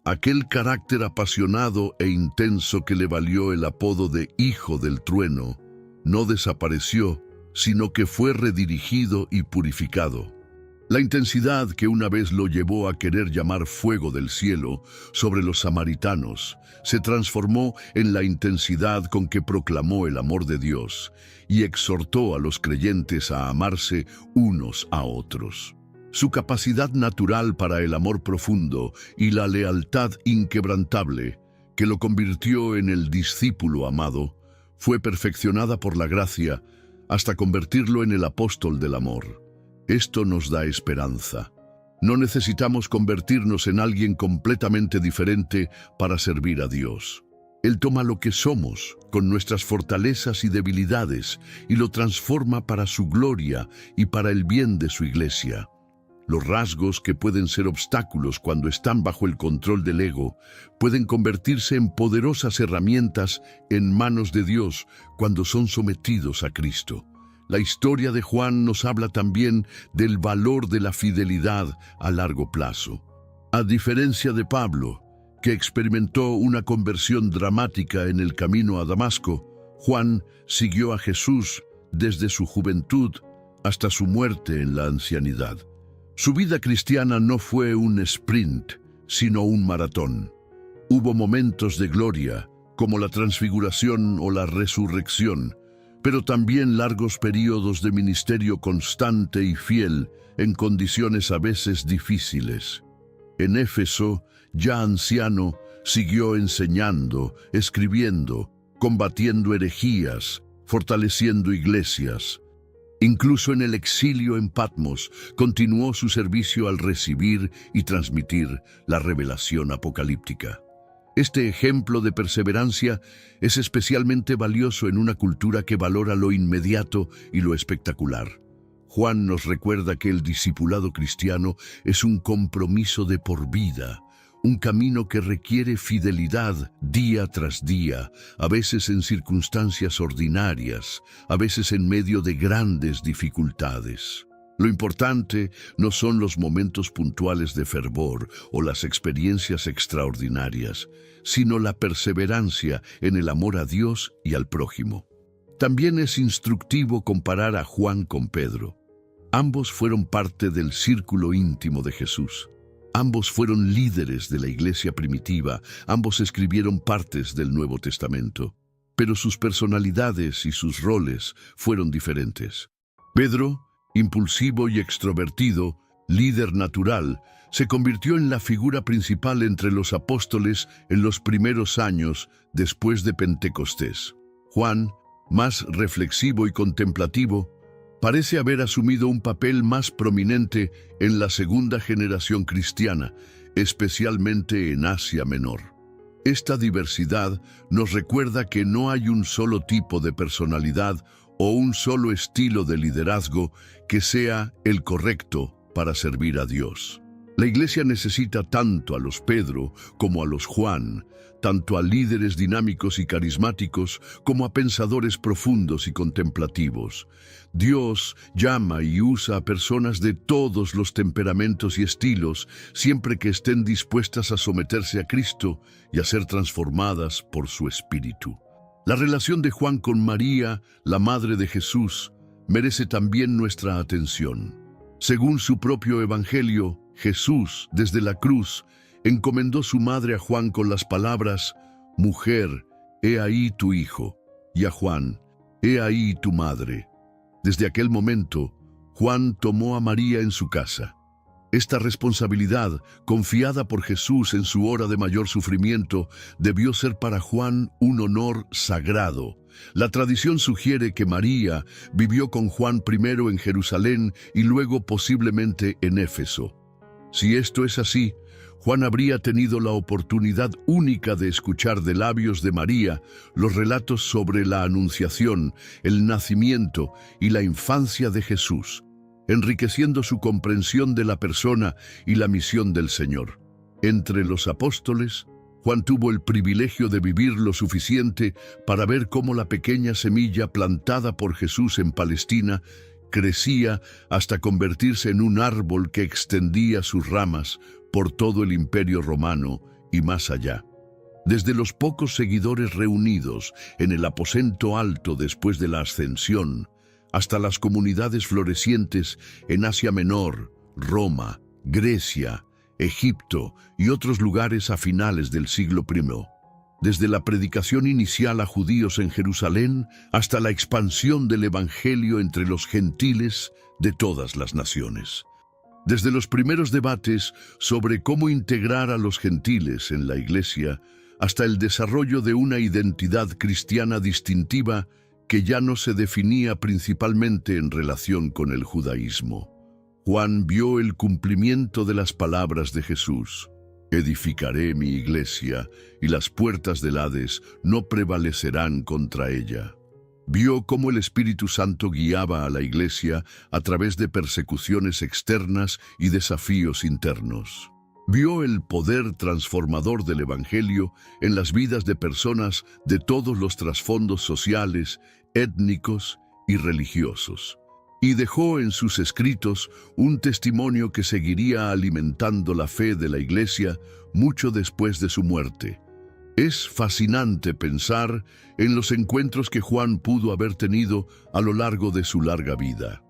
Aquel carácter apasionado e intenso que le valió el apodo de Hijo del Trueno, no desapareció, sino que fue redirigido y purificado. La intensidad que una vez lo llevó a querer llamar fuego del cielo sobre los samaritanos se transformó en la intensidad con que proclamó el amor de Dios y exhortó a los creyentes a amarse unos a otros. Su capacidad natural para el amor profundo y la lealtad inquebrantable, que lo convirtió en el discípulo amado, fue perfeccionada por la gracia hasta convertirlo en el apóstol del amor. Esto nos da esperanza. No necesitamos convertirnos en alguien completamente diferente para servir a Dios. Él toma lo que somos, con nuestras fortalezas y debilidades, y lo transforma para su gloria y para el bien de su iglesia. Los rasgos que pueden ser obstáculos cuando están bajo el control del ego pueden convertirse en poderosas herramientas en manos de Dios cuando son sometidos a Cristo. La historia de Juan nos habla también del valor de la fidelidad a largo plazo. A diferencia de Pablo, que experimentó una conversión dramática en el camino a Damasco, Juan siguió a Jesús desde su juventud hasta su muerte en la ancianidad. Su vida cristiana no fue un sprint, sino un maratón. Hubo momentos de gloria, como la transfiguración o la resurrección, pero también largos periodos de ministerio constante y fiel en condiciones a veces difíciles. En Éfeso, ya anciano, siguió enseñando, escribiendo, combatiendo herejías, fortaleciendo iglesias. Incluso en el exilio en Patmos, continuó su servicio al recibir y transmitir la revelación apocalíptica. Este ejemplo de perseverancia es especialmente valioso en una cultura que valora lo inmediato y lo espectacular. Juan nos recuerda que el discipulado cristiano es un compromiso de por vida, un camino que requiere fidelidad día tras día, a veces en circunstancias ordinarias, a veces en medio de grandes dificultades. Lo importante no son los momentos puntuales de fervor o las experiencias extraordinarias, sino la perseverancia en el amor a Dios y al prójimo. También es instructivo comparar a Juan con Pedro. Ambos fueron parte del círculo íntimo de Jesús. Ambos fueron líderes de la iglesia primitiva, ambos escribieron partes del Nuevo Testamento, pero sus personalidades y sus roles fueron diferentes. Pedro, impulsivo y extrovertido, líder natural, se convirtió en la figura principal entre los apóstoles en los primeros años después de Pentecostés. Juan, más reflexivo y contemplativo, parece haber asumido un papel más prominente en la segunda generación cristiana, especialmente en Asia Menor. Esta diversidad nos recuerda que no hay un solo tipo de personalidad o un solo estilo de liderazgo que sea el correcto para servir a Dios. La iglesia necesita tanto a los Pedro como a los Juan, tanto a líderes dinámicos y carismáticos como a pensadores profundos y contemplativos. Dios llama y usa a personas de todos los temperamentos y estilos, siempre que estén dispuestas a someterse a Cristo y a ser transformadas por su Espíritu. La relación de Juan con María, la madre de Jesús, merece también nuestra atención. Según su propio Evangelio, Jesús, desde la cruz, encomendó su madre a Juan con las palabras: «Mujer, he ahí tu hijo», y a Juan: «He ahí tu madre». Desde aquel momento, Juan tomó a María en su casa. Esta responsabilidad, confiada por Jesús en su hora de mayor sufrimiento, debió ser para Juan un honor sagrado. La tradición sugiere que María vivió con Juan primero en Jerusalén y luego posiblemente en Éfeso. Si esto es así, Juan habría tenido la oportunidad única de escuchar de labios de María los relatos sobre la anunciación, el nacimiento y la infancia de Jesús, enriqueciendo su comprensión de la persona y la misión del Señor. Entre los apóstoles, Juan tuvo el privilegio de vivir lo suficiente para ver cómo la pequeña semilla plantada por Jesús en Palestina crecía hasta convertirse en un árbol que extendía sus ramas por todo el Imperio Romano y más allá. Desde los pocos seguidores reunidos en el aposento alto después de la ascensión, hasta las comunidades florecientes en Asia Menor, Roma, Grecia, Egipto y otros lugares a finales del siglo I. Desde la predicación inicial a judíos en Jerusalén hasta la expansión del Evangelio entre los gentiles de todas las naciones. Desde los primeros debates sobre cómo integrar a los gentiles en la Iglesia hasta el desarrollo de una identidad cristiana distintiva que ya no se definía principalmente en relación con el judaísmo. Juan vio el cumplimiento de las palabras de Jesús: «Edificaré mi iglesia, y las puertas del Hades no prevalecerán contra ella». Vio cómo el Espíritu Santo guiaba a la iglesia a través de persecuciones externas y desafíos internos. Vio el poder transformador del Evangelio en las vidas de personas de todos los trasfondos sociales, étnicos y religiosos. Y dejó en sus escritos un testimonio que seguiría alimentando la fe de la Iglesia mucho después de su muerte. Es fascinante pensar en los encuentros que Juan pudo haber tenido a lo largo de su larga vida.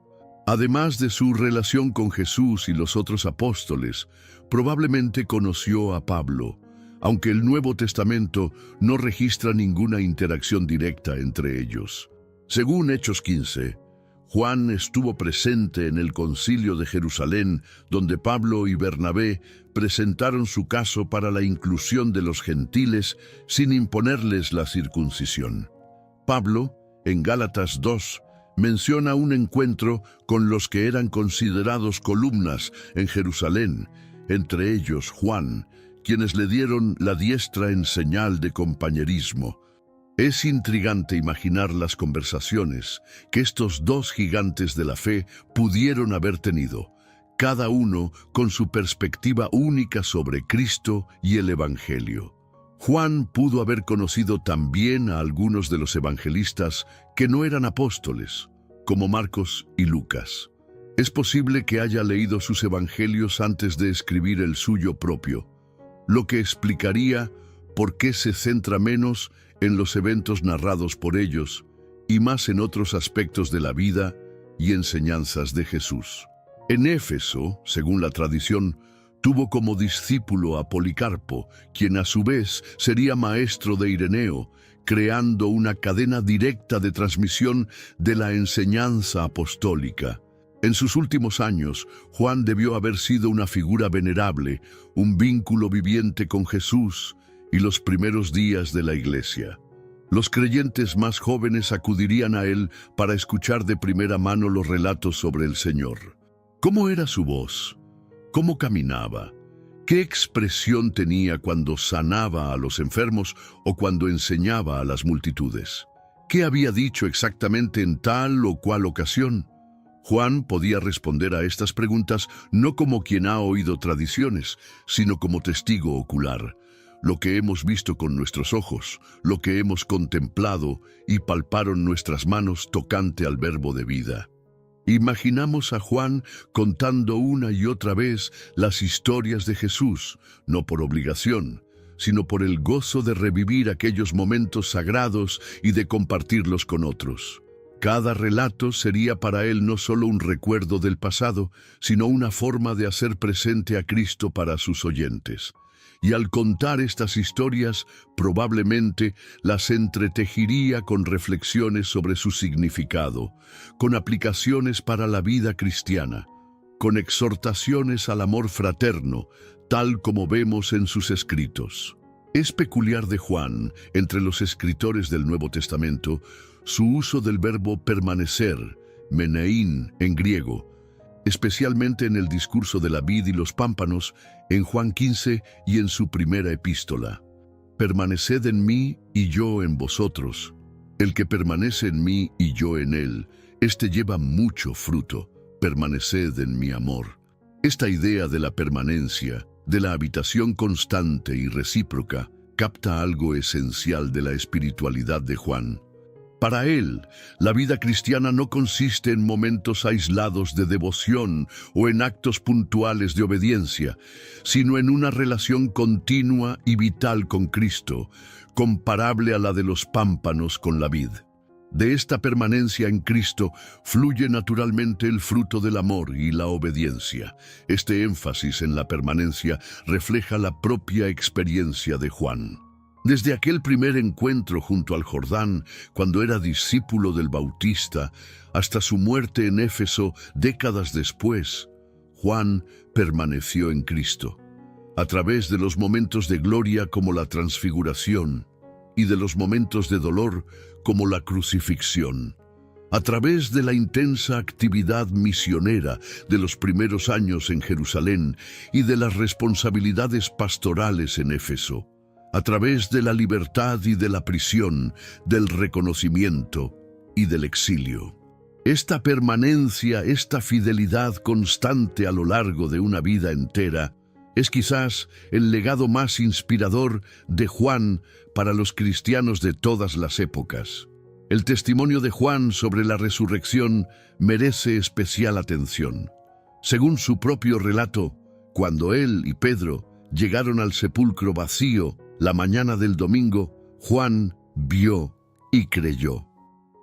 Además de su relación con Jesús y los otros apóstoles, probablemente conoció a Pablo, aunque el Nuevo Testamento no registra ninguna interacción directa entre ellos. Según Hechos 15, Juan estuvo presente en el Concilio de Jerusalén, donde Pablo y Bernabé presentaron su caso para la inclusión de los gentiles sin imponerles la circuncisión. Pablo, en Gálatas 2, menciona un encuentro con los que eran considerados columnas en Jerusalén, entre ellos Juan, quienes le dieron la diestra en señal de compañerismo. Es intrigante imaginar las conversaciones que estos dos gigantes de la fe pudieron haber tenido, cada uno con su perspectiva única sobre Cristo y el Evangelio. Juan pudo haber conocido también a algunos de los evangelistas que no eran apóstoles, como Marcos y Lucas. Es posible que haya leído sus evangelios antes de escribir el suyo propio, lo que explicaría por qué se centra menos en los eventos narrados por ellos y más en otros aspectos de la vida y enseñanzas de Jesús. En Éfeso, según la tradición, tuvo como discípulo a Policarpo, quien a su vez sería maestro de Ireneo, creando una cadena directa de transmisión de la enseñanza apostólica. En sus últimos años, Juan debió haber sido una figura venerable, un vínculo viviente con Jesús y los primeros días de la Iglesia. Los creyentes más jóvenes acudirían a él para escuchar de primera mano los relatos sobre el Señor. ¿Cómo era su voz? ¿Cómo caminaba? ¿Qué expresión tenía cuando sanaba a los enfermos o cuando enseñaba a las multitudes? ¿Qué había dicho exactamente en tal o cual ocasión? Juan podía responder a estas preguntas no como quien ha oído tradiciones, sino como testigo ocular. Lo que hemos visto con nuestros ojos, lo que hemos contemplado y palparon nuestras manos tocante al verbo de vida. Imaginamos a Juan contando una y otra vez las historias de Jesús, no por obligación, sino por el gozo de revivir aquellos momentos sagrados y de compartirlos con otros. Cada relato sería para él no solo un recuerdo del pasado, sino una forma de hacer presente a Cristo para sus oyentes. Y al contar estas historias, probablemente las entretejiría con reflexiones sobre su significado, con aplicaciones para la vida cristiana, con exhortaciones al amor fraterno, tal como vemos en sus escritos. Es peculiar de Juan, entre los escritores del Nuevo Testamento, su uso del verbo permanecer, meneín en griego, especialmente en el discurso de la vid y los pámpanos, en Juan 15 y en su primera epístola. Permaneced en mí y yo en vosotros. El que permanece en mí y yo en él, éste lleva mucho fruto. Permaneced en mi amor. Esta idea de la permanencia, de la habitación constante y recíproca, capta algo esencial de la espiritualidad de Juan. Para él, la vida cristiana no consiste en momentos aislados de devoción o en actos puntuales de obediencia, sino en una relación continua y vital con Cristo, comparable a la de los pámpanos con la vid. De esta permanencia en Cristo fluye naturalmente el fruto del amor y la obediencia. Este énfasis en la permanencia refleja la propia experiencia de Juan. Desde aquel primer encuentro junto al Jordán, cuando era discípulo del Bautista, hasta su muerte en Éfeso décadas después, Juan permaneció en Cristo. A través de los momentos de gloria como la transfiguración y de los momentos de dolor como la crucifixión. A través de la intensa actividad misionera de los primeros años en Jerusalén y de las responsabilidades pastorales en Éfeso. A través de la libertad y de la prisión, del reconocimiento y del exilio. Esta permanencia, esta fidelidad constante a lo largo de una vida entera, es quizás el legado más inspirador de Juan para los cristianos de todas las épocas. El testimonio de Juan sobre la resurrección merece especial atención. Según su propio relato, cuando él y Pedro llegaron al sepulcro vacío, la mañana del domingo, Juan vio y creyó.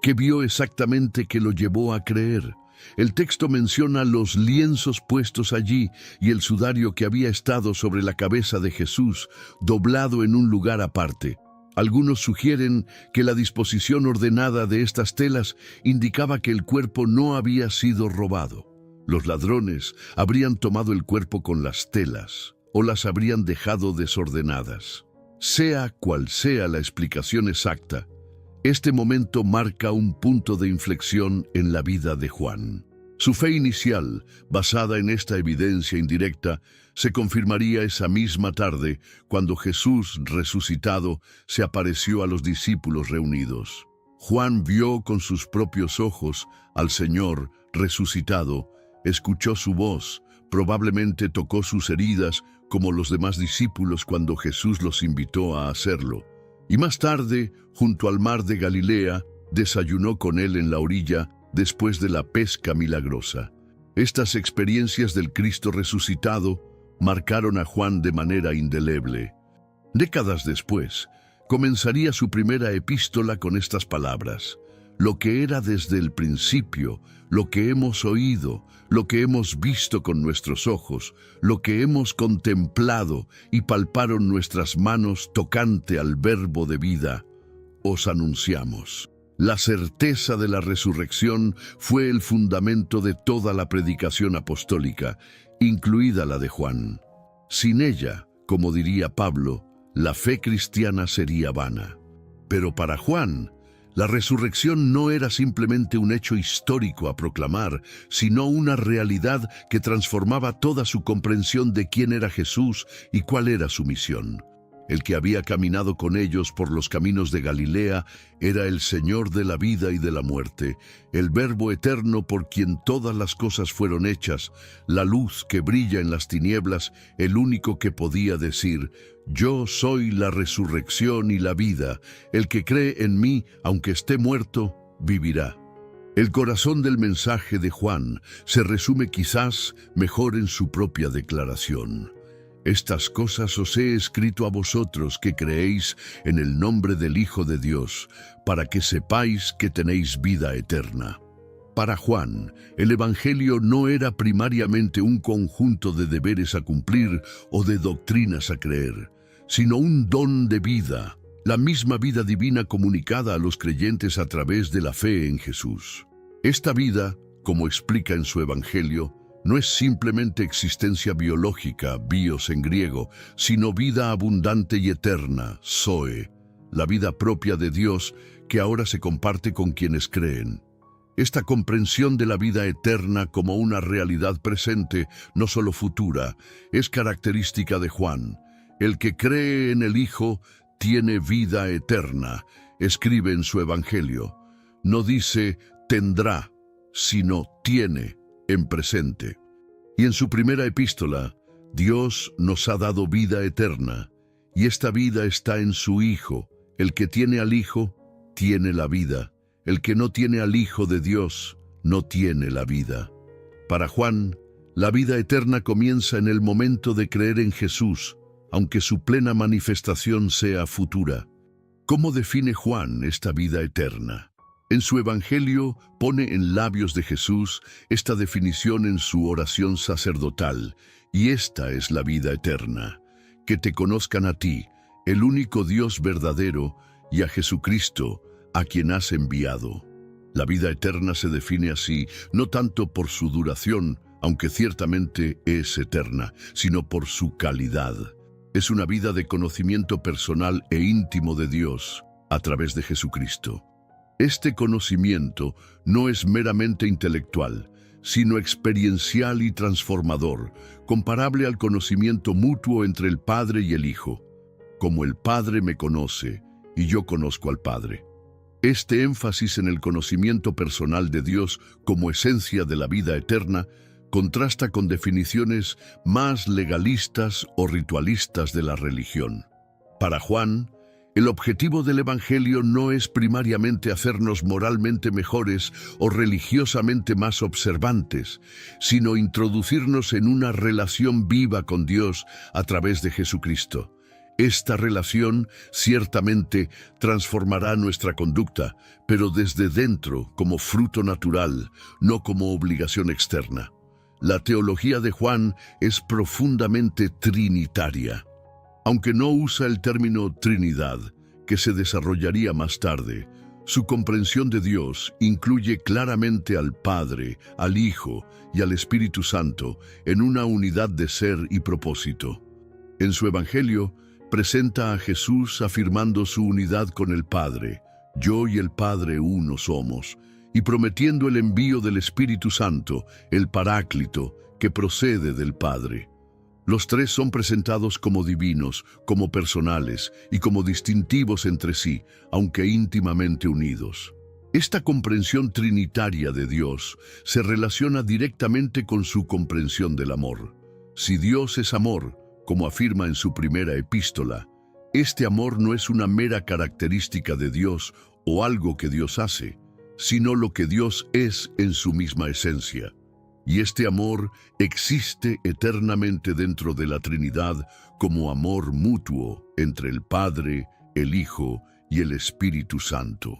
¿Qué vio exactamente que lo llevó a creer? El texto menciona los lienzos puestos allí y el sudario que había estado sobre la cabeza de Jesús, doblado en un lugar aparte. Algunos sugieren que la disposición ordenada de estas telas indicaba que el cuerpo no había sido robado. Los ladrones habrían tomado el cuerpo con las telas o las habrían dejado desordenadas. Sea cual sea la explicación exacta, Este momento marca un punto de inflexión en la vida de Juan. Su fe inicial, basada en esta evidencia indirecta, se confirmaría esa misma tarde cuando Jesús resucitado se apareció a los discípulos reunidos. Juan vio con sus propios ojos al Señor resucitado, escuchó su voz, probablemente tocó sus heridas como los demás discípulos cuando Jesús los invitó a hacerlo. Y más tarde, junto al mar de Galilea, desayunó con él en la orilla después de la pesca milagrosa. Estas experiencias del Cristo resucitado marcaron a Juan de manera indeleble. Décadas después, comenzaría su primera epístola con estas palabras: lo que era desde el principio, lo que hemos oído, lo que hemos visto con nuestros ojos, lo que hemos contemplado y palparon nuestras manos tocante al Verbo de vida, os anunciamos. La certeza de la resurrección fue el fundamento de toda la predicación apostólica, incluida la de Juan. Sin ella, como diría Pablo, la fe cristiana sería vana. Pero para Juan, la resurrección no era simplemente un hecho histórico a proclamar, sino una realidad que transformaba toda su comprensión de quién era Jesús y cuál era su misión. El que había caminado con ellos por los caminos de Galilea era el Señor de la vida y de la muerte, el Verbo eterno por quien todas las cosas fueron hechas, la luz que brilla en las tinieblas, el único que podía decir: yo soy la resurrección y la vida, el que cree en mí, aunque esté muerto, vivirá. El corazón del mensaje de Juan se resume quizás mejor en su propia declaración: estas cosas os he escrito a vosotros que creéis en el nombre del Hijo de Dios, para que sepáis que tenéis vida eterna. Para Juan, el Evangelio no era primariamente un conjunto de deberes a cumplir o de doctrinas a creer, sino un don de vida, la misma vida divina comunicada a los creyentes a través de la fe en Jesús. Esta vida, como explica en su Evangelio, no es simplemente existencia biológica, bios en griego, sino vida abundante y eterna, zoe, la vida propia de Dios que ahora se comparte con quienes creen. Esta comprensión de la vida eterna como una realidad presente, no solo futura, es característica de Juan. El que cree en el Hijo tiene vida eterna, escribe en su Evangelio. No dice tendrá, sino tiene en presente. Y en su primera epístola, Dios nos ha dado vida eterna, y esta vida está en su Hijo. El que tiene al Hijo, tiene la vida. El que no tiene al Hijo de Dios, no tiene la vida. Para Juan, la vida eterna comienza en el momento de creer en Jesús, aunque su plena manifestación sea futura. ¿Cómo define Juan esta vida eterna? En su Evangelio pone en labios de Jesús esta definición en su oración sacerdotal, y esta es la vida eterna: que te conozcan a ti, el único Dios verdadero, y a Jesucristo, a quien has enviado. La vida eterna se define así, no tanto por su duración, aunque ciertamente es eterna, sino por su calidad. Es una vida de conocimiento personal e íntimo de Dios a través de Jesucristo. Este conocimiento no es meramente intelectual, sino experiencial y transformador, comparable al conocimiento mutuo entre el Padre y el Hijo. Como el Padre me conoce, y yo conozco al Padre. Este énfasis en el conocimiento personal de Dios como esencia de la vida eterna contrasta con definiciones más legalistas o ritualistas de la religión. Para Juan, el objetivo del Evangelio no es primariamente hacernos moralmente mejores o religiosamente más observantes, sino introducirnos en una relación viva con Dios a través de Jesucristo. Esta relación ciertamente transformará nuestra conducta, pero desde dentro, como fruto natural, no como obligación externa. La teología de Juan es profundamente trinitaria. Aunque no usa el término Trinidad, que se desarrollaría más tarde, su comprensión de Dios incluye claramente al Padre, al Hijo y al Espíritu Santo en una unidad de ser y propósito. En su Evangelio, presenta a Jesús afirmando su unidad con el Padre: yo y el Padre uno somos, y prometiendo el envío del Espíritu Santo, el Paráclito, que procede del Padre. Los tres son presentados como divinos, como personales y como distintivos entre sí, aunque íntimamente unidos. Esta comprensión trinitaria de Dios se relaciona directamente con su comprensión del amor. Si Dios es amor, como afirma en su primera epístola, este amor no es una mera característica de Dios o algo que Dios hace, sino lo que Dios es en su misma esencia. Y este amor existe eternamente dentro de la Trinidad como amor mutuo entre el Padre, el Hijo y el Espíritu Santo.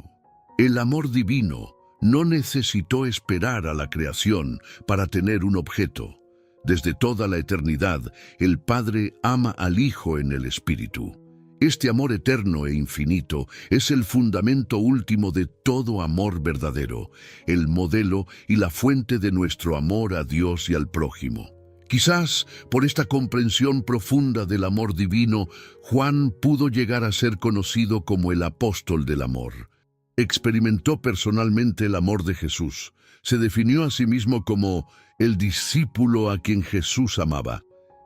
El amor divino no necesitó esperar a la creación para tener un objeto. Desde toda la eternidad, el Padre ama al Hijo en el Espíritu. Este amor eterno e infinito es el fundamento último de todo amor verdadero, el modelo y la fuente de nuestro amor a Dios y al prójimo. Quizás por esta comprensión profunda del amor divino, Juan pudo llegar a ser conocido como el apóstol del amor. Experimentó personalmente el amor de Jesús. Se definió a sí mismo como el discípulo a quien Jesús amaba.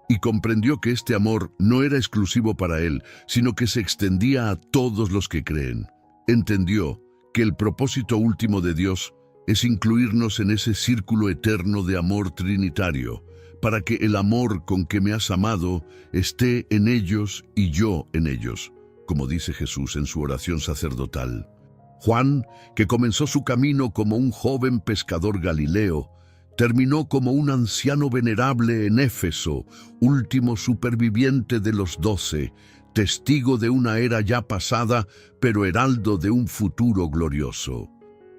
Y comprendió que este amor no era exclusivo para él, sino que se extendía a todos los que creen. Entendió que el propósito último de Dios es incluirnos en ese círculo eterno de amor trinitario, para que el amor con que me has amado esté en ellos y yo en ellos, como dice Jesús en su oración sacerdotal. Juan, que comenzó su camino como un joven pescador galileo, terminó como un anciano venerable en Éfeso, último superviviente de los 12, testigo de una era ya pasada, pero heraldo de un futuro glorioso.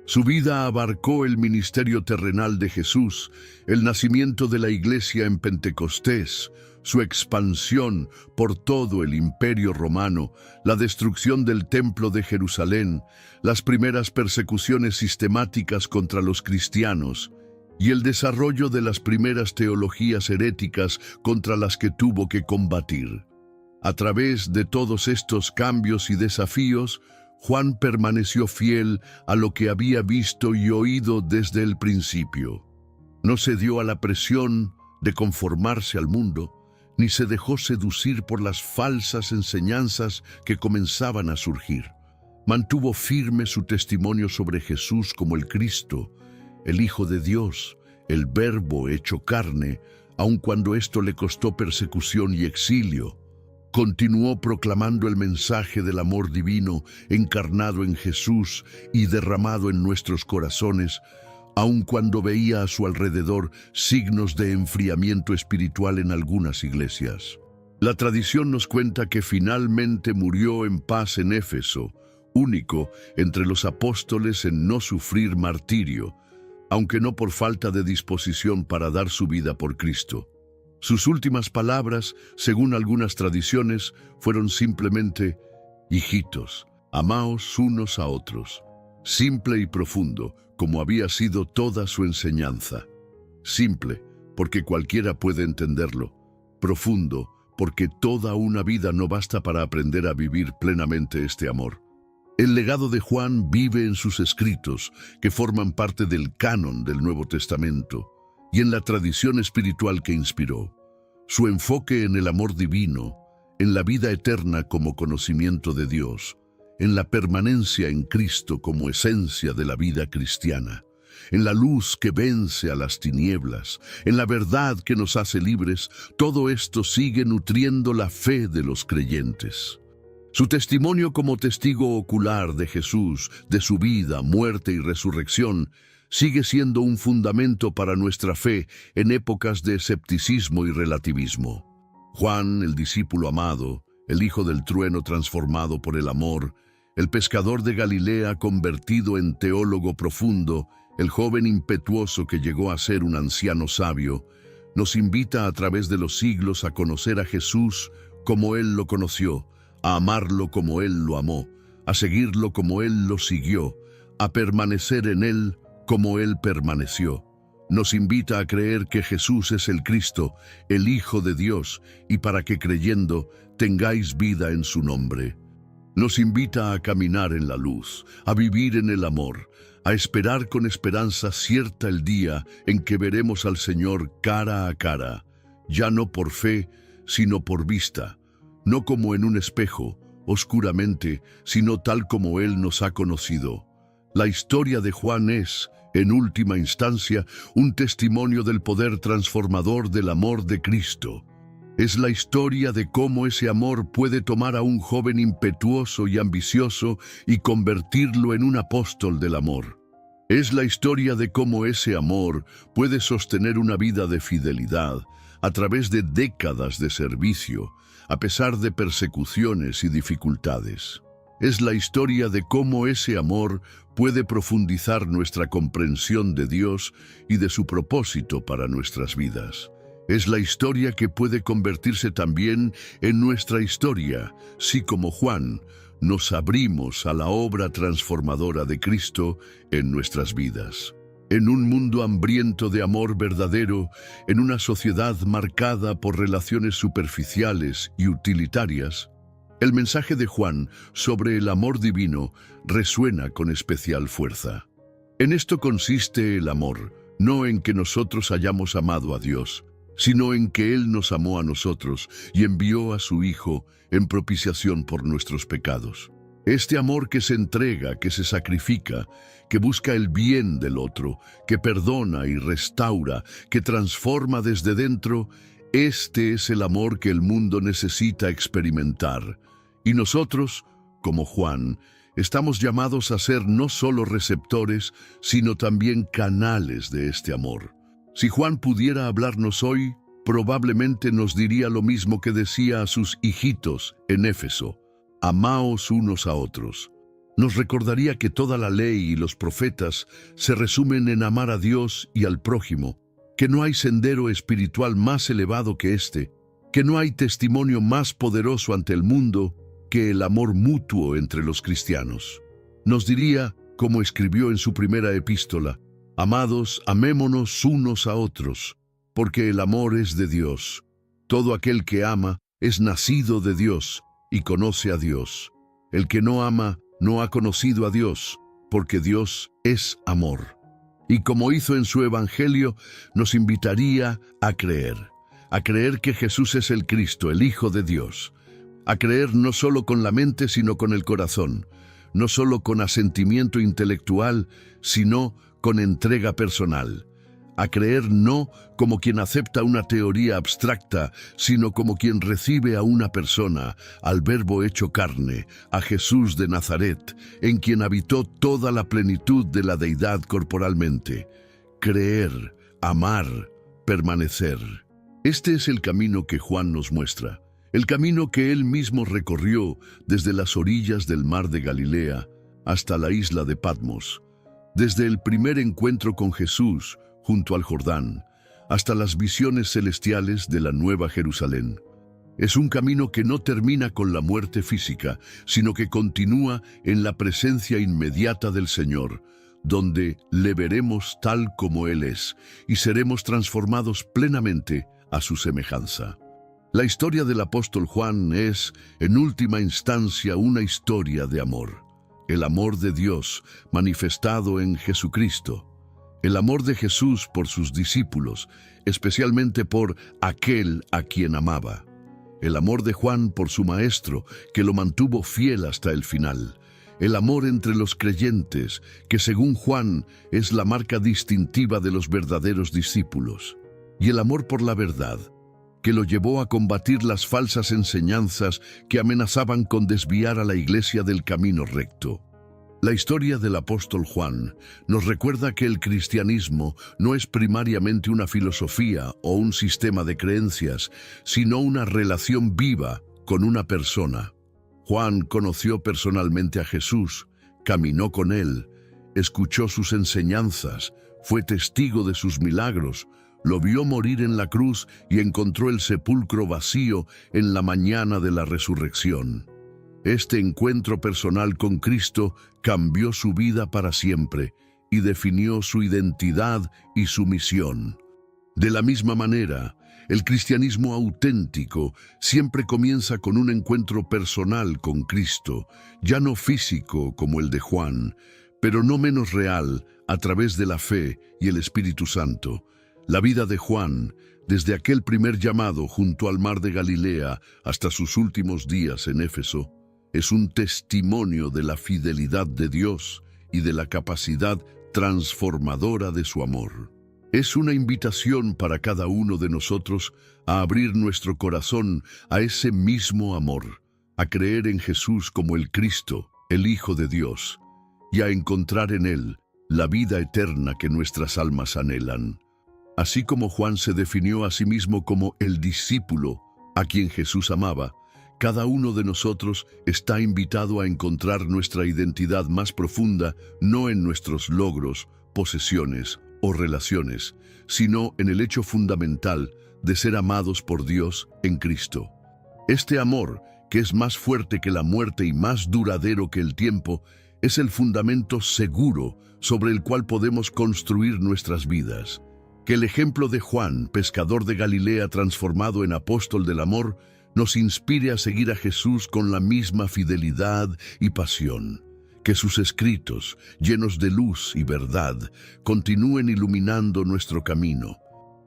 Su vida abarcó el ministerio terrenal de Jesús, el nacimiento de la Iglesia en Pentecostés, su expansión por todo el Imperio Romano, la destrucción del Templo de Jerusalén, las primeras persecuciones sistemáticas contra los cristianos, y el desarrollo de las primeras teologías heréticas contra las que tuvo que combatir. A través de todos estos cambios y desafíos, Juan permaneció fiel a lo que había visto y oído desde el principio. No cedió a la presión de conformarse al mundo, ni se dejó seducir por las falsas enseñanzas que comenzaban a surgir. Mantuvo firme su testimonio sobre Jesús como el Cristo, el Hijo de Dios, el Verbo hecho carne, aun cuando esto le costó persecución y exilio. Continuó proclamando el mensaje del amor divino encarnado en Jesús y derramado en nuestros corazones, aun cuando veía a su alrededor signos de enfriamiento espiritual en algunas iglesias. La tradición nos cuenta que finalmente murió en paz en Éfeso, único entre los apóstoles en no sufrir martirio, aunque no por falta de disposición para dar su vida por Cristo. Sus últimas palabras, según algunas tradiciones, fueron simplemente: hijitos, amaos unos a otros. Simple y profundo, como había sido toda su enseñanza. Simple, porque cualquiera puede entenderlo. Profundo, porque toda una vida no basta para aprender a vivir plenamente este amor. El legado de Juan vive en sus escritos, que forman parte del canon del Nuevo Testamento, y en la tradición espiritual que inspiró. Su enfoque en el amor divino, en la vida eterna como conocimiento de Dios, en la permanencia en Cristo como esencia de la vida cristiana, en la luz que vence a las tinieblas, en la verdad que nos hace libres, todo esto sigue nutriendo la fe de los creyentes. Su testimonio como testigo ocular de Jesús, de su vida, muerte y resurrección, sigue siendo un fundamento para nuestra fe en épocas de escepticismo y relativismo. Juan, el discípulo amado, el hijo del trueno transformado por el amor, el pescador de Galilea convertido en teólogo profundo, el joven impetuoso que llegó a ser un anciano sabio, nos invita a través de los siglos a conocer a Jesús como Él lo conoció, a amarlo como Él lo amó, a seguirlo como Él lo siguió, a permanecer en Él como Él permaneció. Nos invita a creer que Jesús es el Cristo, el Hijo de Dios, y para que creyendo tengáis vida en su nombre. Nos invita a caminar en la luz, a vivir en el amor, a esperar con esperanza cierta el día en que veremos al Señor cara a cara, ya no por fe, sino por vista, no como en un espejo, oscuramente, sino tal como Él nos ha conocido. La historia de Juan es, en última instancia, un testimonio del poder transformador del amor de Cristo. Es la historia de cómo ese amor puede tomar a un joven impetuoso y ambicioso y convertirlo en un apóstol del amor. Es la historia de cómo ese amor puede sostener una vida de fidelidad a través de décadas de servicio, a pesar de persecuciones y dificultades. Es la historia de cómo ese amor puede profundizar nuestra comprensión de Dios y de su propósito para nuestras vidas. Es la historia que puede convertirse también en nuestra historia, si como Juan nos abrimos a la obra transformadora de Cristo en nuestras vidas. En un mundo hambriento de amor verdadero, en una sociedad marcada por relaciones superficiales y utilitarias, el mensaje de Juan sobre el amor divino resuena con especial fuerza. En esto consiste el amor, no en que nosotros hayamos amado a Dios, sino en que Él nos amó a nosotros y envió a su Hijo en propiciación por nuestros pecados. Este amor que se entrega, que se sacrifica, que busca el bien del otro, que perdona y restaura, que transforma desde dentro, este es el amor que el mundo necesita experimentar. Y nosotros, como Juan, estamos llamados a ser no solo receptores, sino también canales de este amor. Si Juan pudiera hablarnos hoy, probablemente nos diría lo mismo que decía a sus hijitos en Éfeso: amaos unos a otros. Nos recordaría que toda la ley y los profetas se resumen en amar a Dios y al prójimo, que no hay sendero espiritual más elevado que este, que no hay testimonio más poderoso ante el mundo que el amor mutuo entre los cristianos. Nos diría, como escribió en su primera epístola: amados, amémonos unos a otros, porque el amor es de Dios. Todo aquel que ama es nacido de Dios y conoce a Dios. El que no ama no ha conocido a Dios, porque Dios es amor. Y como hizo en su Evangelio, nos invitaría a creer que Jesús es el Cristo, el Hijo de Dios, a creer no solo con la mente, sino con el corazón, no solo con asentimiento intelectual, sino con entrega personal, a creer no como quien acepta una teoría abstracta, sino como quien recibe a una persona, al Verbo hecho carne, a Jesús de Nazaret, en quien habitó toda la plenitud de la deidad corporalmente. Creer, amar, permanecer. Este es el camino que Juan nos muestra, el camino que él mismo recorrió desde las orillas del mar de Galilea hasta la isla de Patmos, desde el primer encuentro con Jesús junto al Jordán, hasta las visiones celestiales de la Nueva Jerusalén. Es un camino que no termina con la muerte física, sino que continúa en la presencia inmediata del Señor, donde le veremos tal como Él es y seremos transformados plenamente a su semejanza. La historia del apóstol Juan es, en última instancia, una historia de amor. El amor de Dios manifestado en Jesucristo. El amor de Jesús por sus discípulos, especialmente por aquel a quien amaba. El amor de Juan por su maestro, que lo mantuvo fiel hasta el final. El amor entre los creyentes, que según Juan es la marca distintiva de los verdaderos discípulos. Y el amor por la verdad, que lo llevó a combatir las falsas enseñanzas que amenazaban con desviar a la iglesia del camino recto. La historia del apóstol Juan nos recuerda que el cristianismo no es primariamente una filosofía o un sistema de creencias, sino una relación viva con una persona. Juan conoció personalmente a Jesús, caminó con él, escuchó sus enseñanzas, fue testigo de sus milagros, lo vio morir en la cruz y encontró el sepulcro vacío en la mañana de la resurrección. Este encuentro personal con Cristo cambió su vida para siempre y definió su identidad y su misión. De la misma manera, el cristianismo auténtico siempre comienza con un encuentro personal con Cristo, ya no físico como el de Juan, pero no menos real a través de la fe y el Espíritu Santo. La vida de Juan, desde aquel primer llamado junto al mar de Galilea hasta sus últimos días en Éfeso, es un testimonio de la fidelidad de Dios y de la capacidad transformadora de su amor. Es una invitación para cada uno de nosotros a abrir nuestro corazón a ese mismo amor, a creer en Jesús como el Cristo, el Hijo de Dios, y a encontrar en Él la vida eterna que nuestras almas anhelan. Así como Juan se definió a sí mismo como el discípulo a quien Jesús amaba, cada uno de nosotros está invitado a encontrar nuestra identidad más profunda no en nuestros logros, posesiones o relaciones, sino en el hecho fundamental de ser amados por Dios en Cristo. Este amor, que es más fuerte que la muerte y más duradero que el tiempo, es el fundamento seguro sobre el cual podemos construir nuestras vidas. Que el ejemplo de Juan, pescador de Galilea transformado en apóstol del amor, nos inspire a seguir a Jesús con la misma fidelidad y pasión. Que sus escritos, llenos de luz y verdad, continúen iluminando nuestro camino.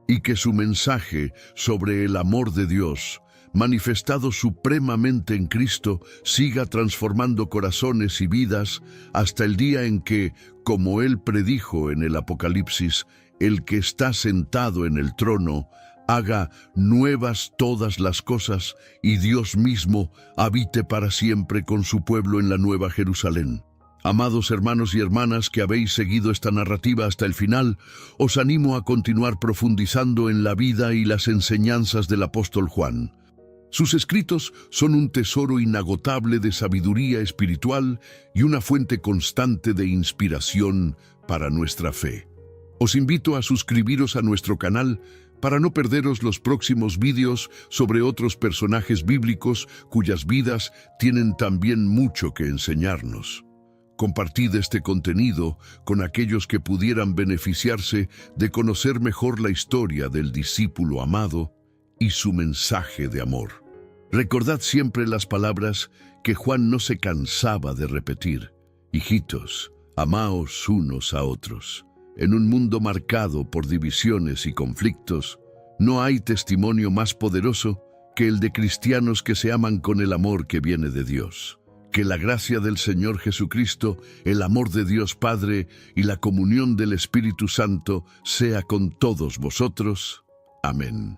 Y que su mensaje sobre el amor de Dios, manifestado supremamente en Cristo, siga transformando corazones y vidas hasta el día en que, como Él predijo en el Apocalipsis, el que está sentado en el trono haga nuevas todas las cosas y Dios mismo habite para siempre con su pueblo en la Nueva Jerusalén. Amados hermanos y hermanas que habéis seguido esta narrativa hasta el final, os animo a continuar profundizando en la vida y las enseñanzas del apóstol Juan. Sus escritos son un tesoro inagotable de sabiduría espiritual y una fuente constante de inspiración para nuestra fe. Os invito a suscribiros a nuestro canal para no perderos los próximos vídeos sobre otros personajes bíblicos cuyas vidas tienen también mucho que enseñarnos. Compartid este contenido con aquellos que pudieran beneficiarse de conocer mejor la historia del discípulo amado y su mensaje de amor. Recordad siempre las palabras que Juan no se cansaba de repetir. Hijitos, amaos unos a otros. En un mundo marcado por divisiones y conflictos, no hay testimonio más poderoso que el de cristianos que se aman con el amor que viene de Dios. Que la gracia del Señor Jesucristo, el amor de Dios Padre y la comunión del Espíritu Santo sea con todos vosotros. Amén.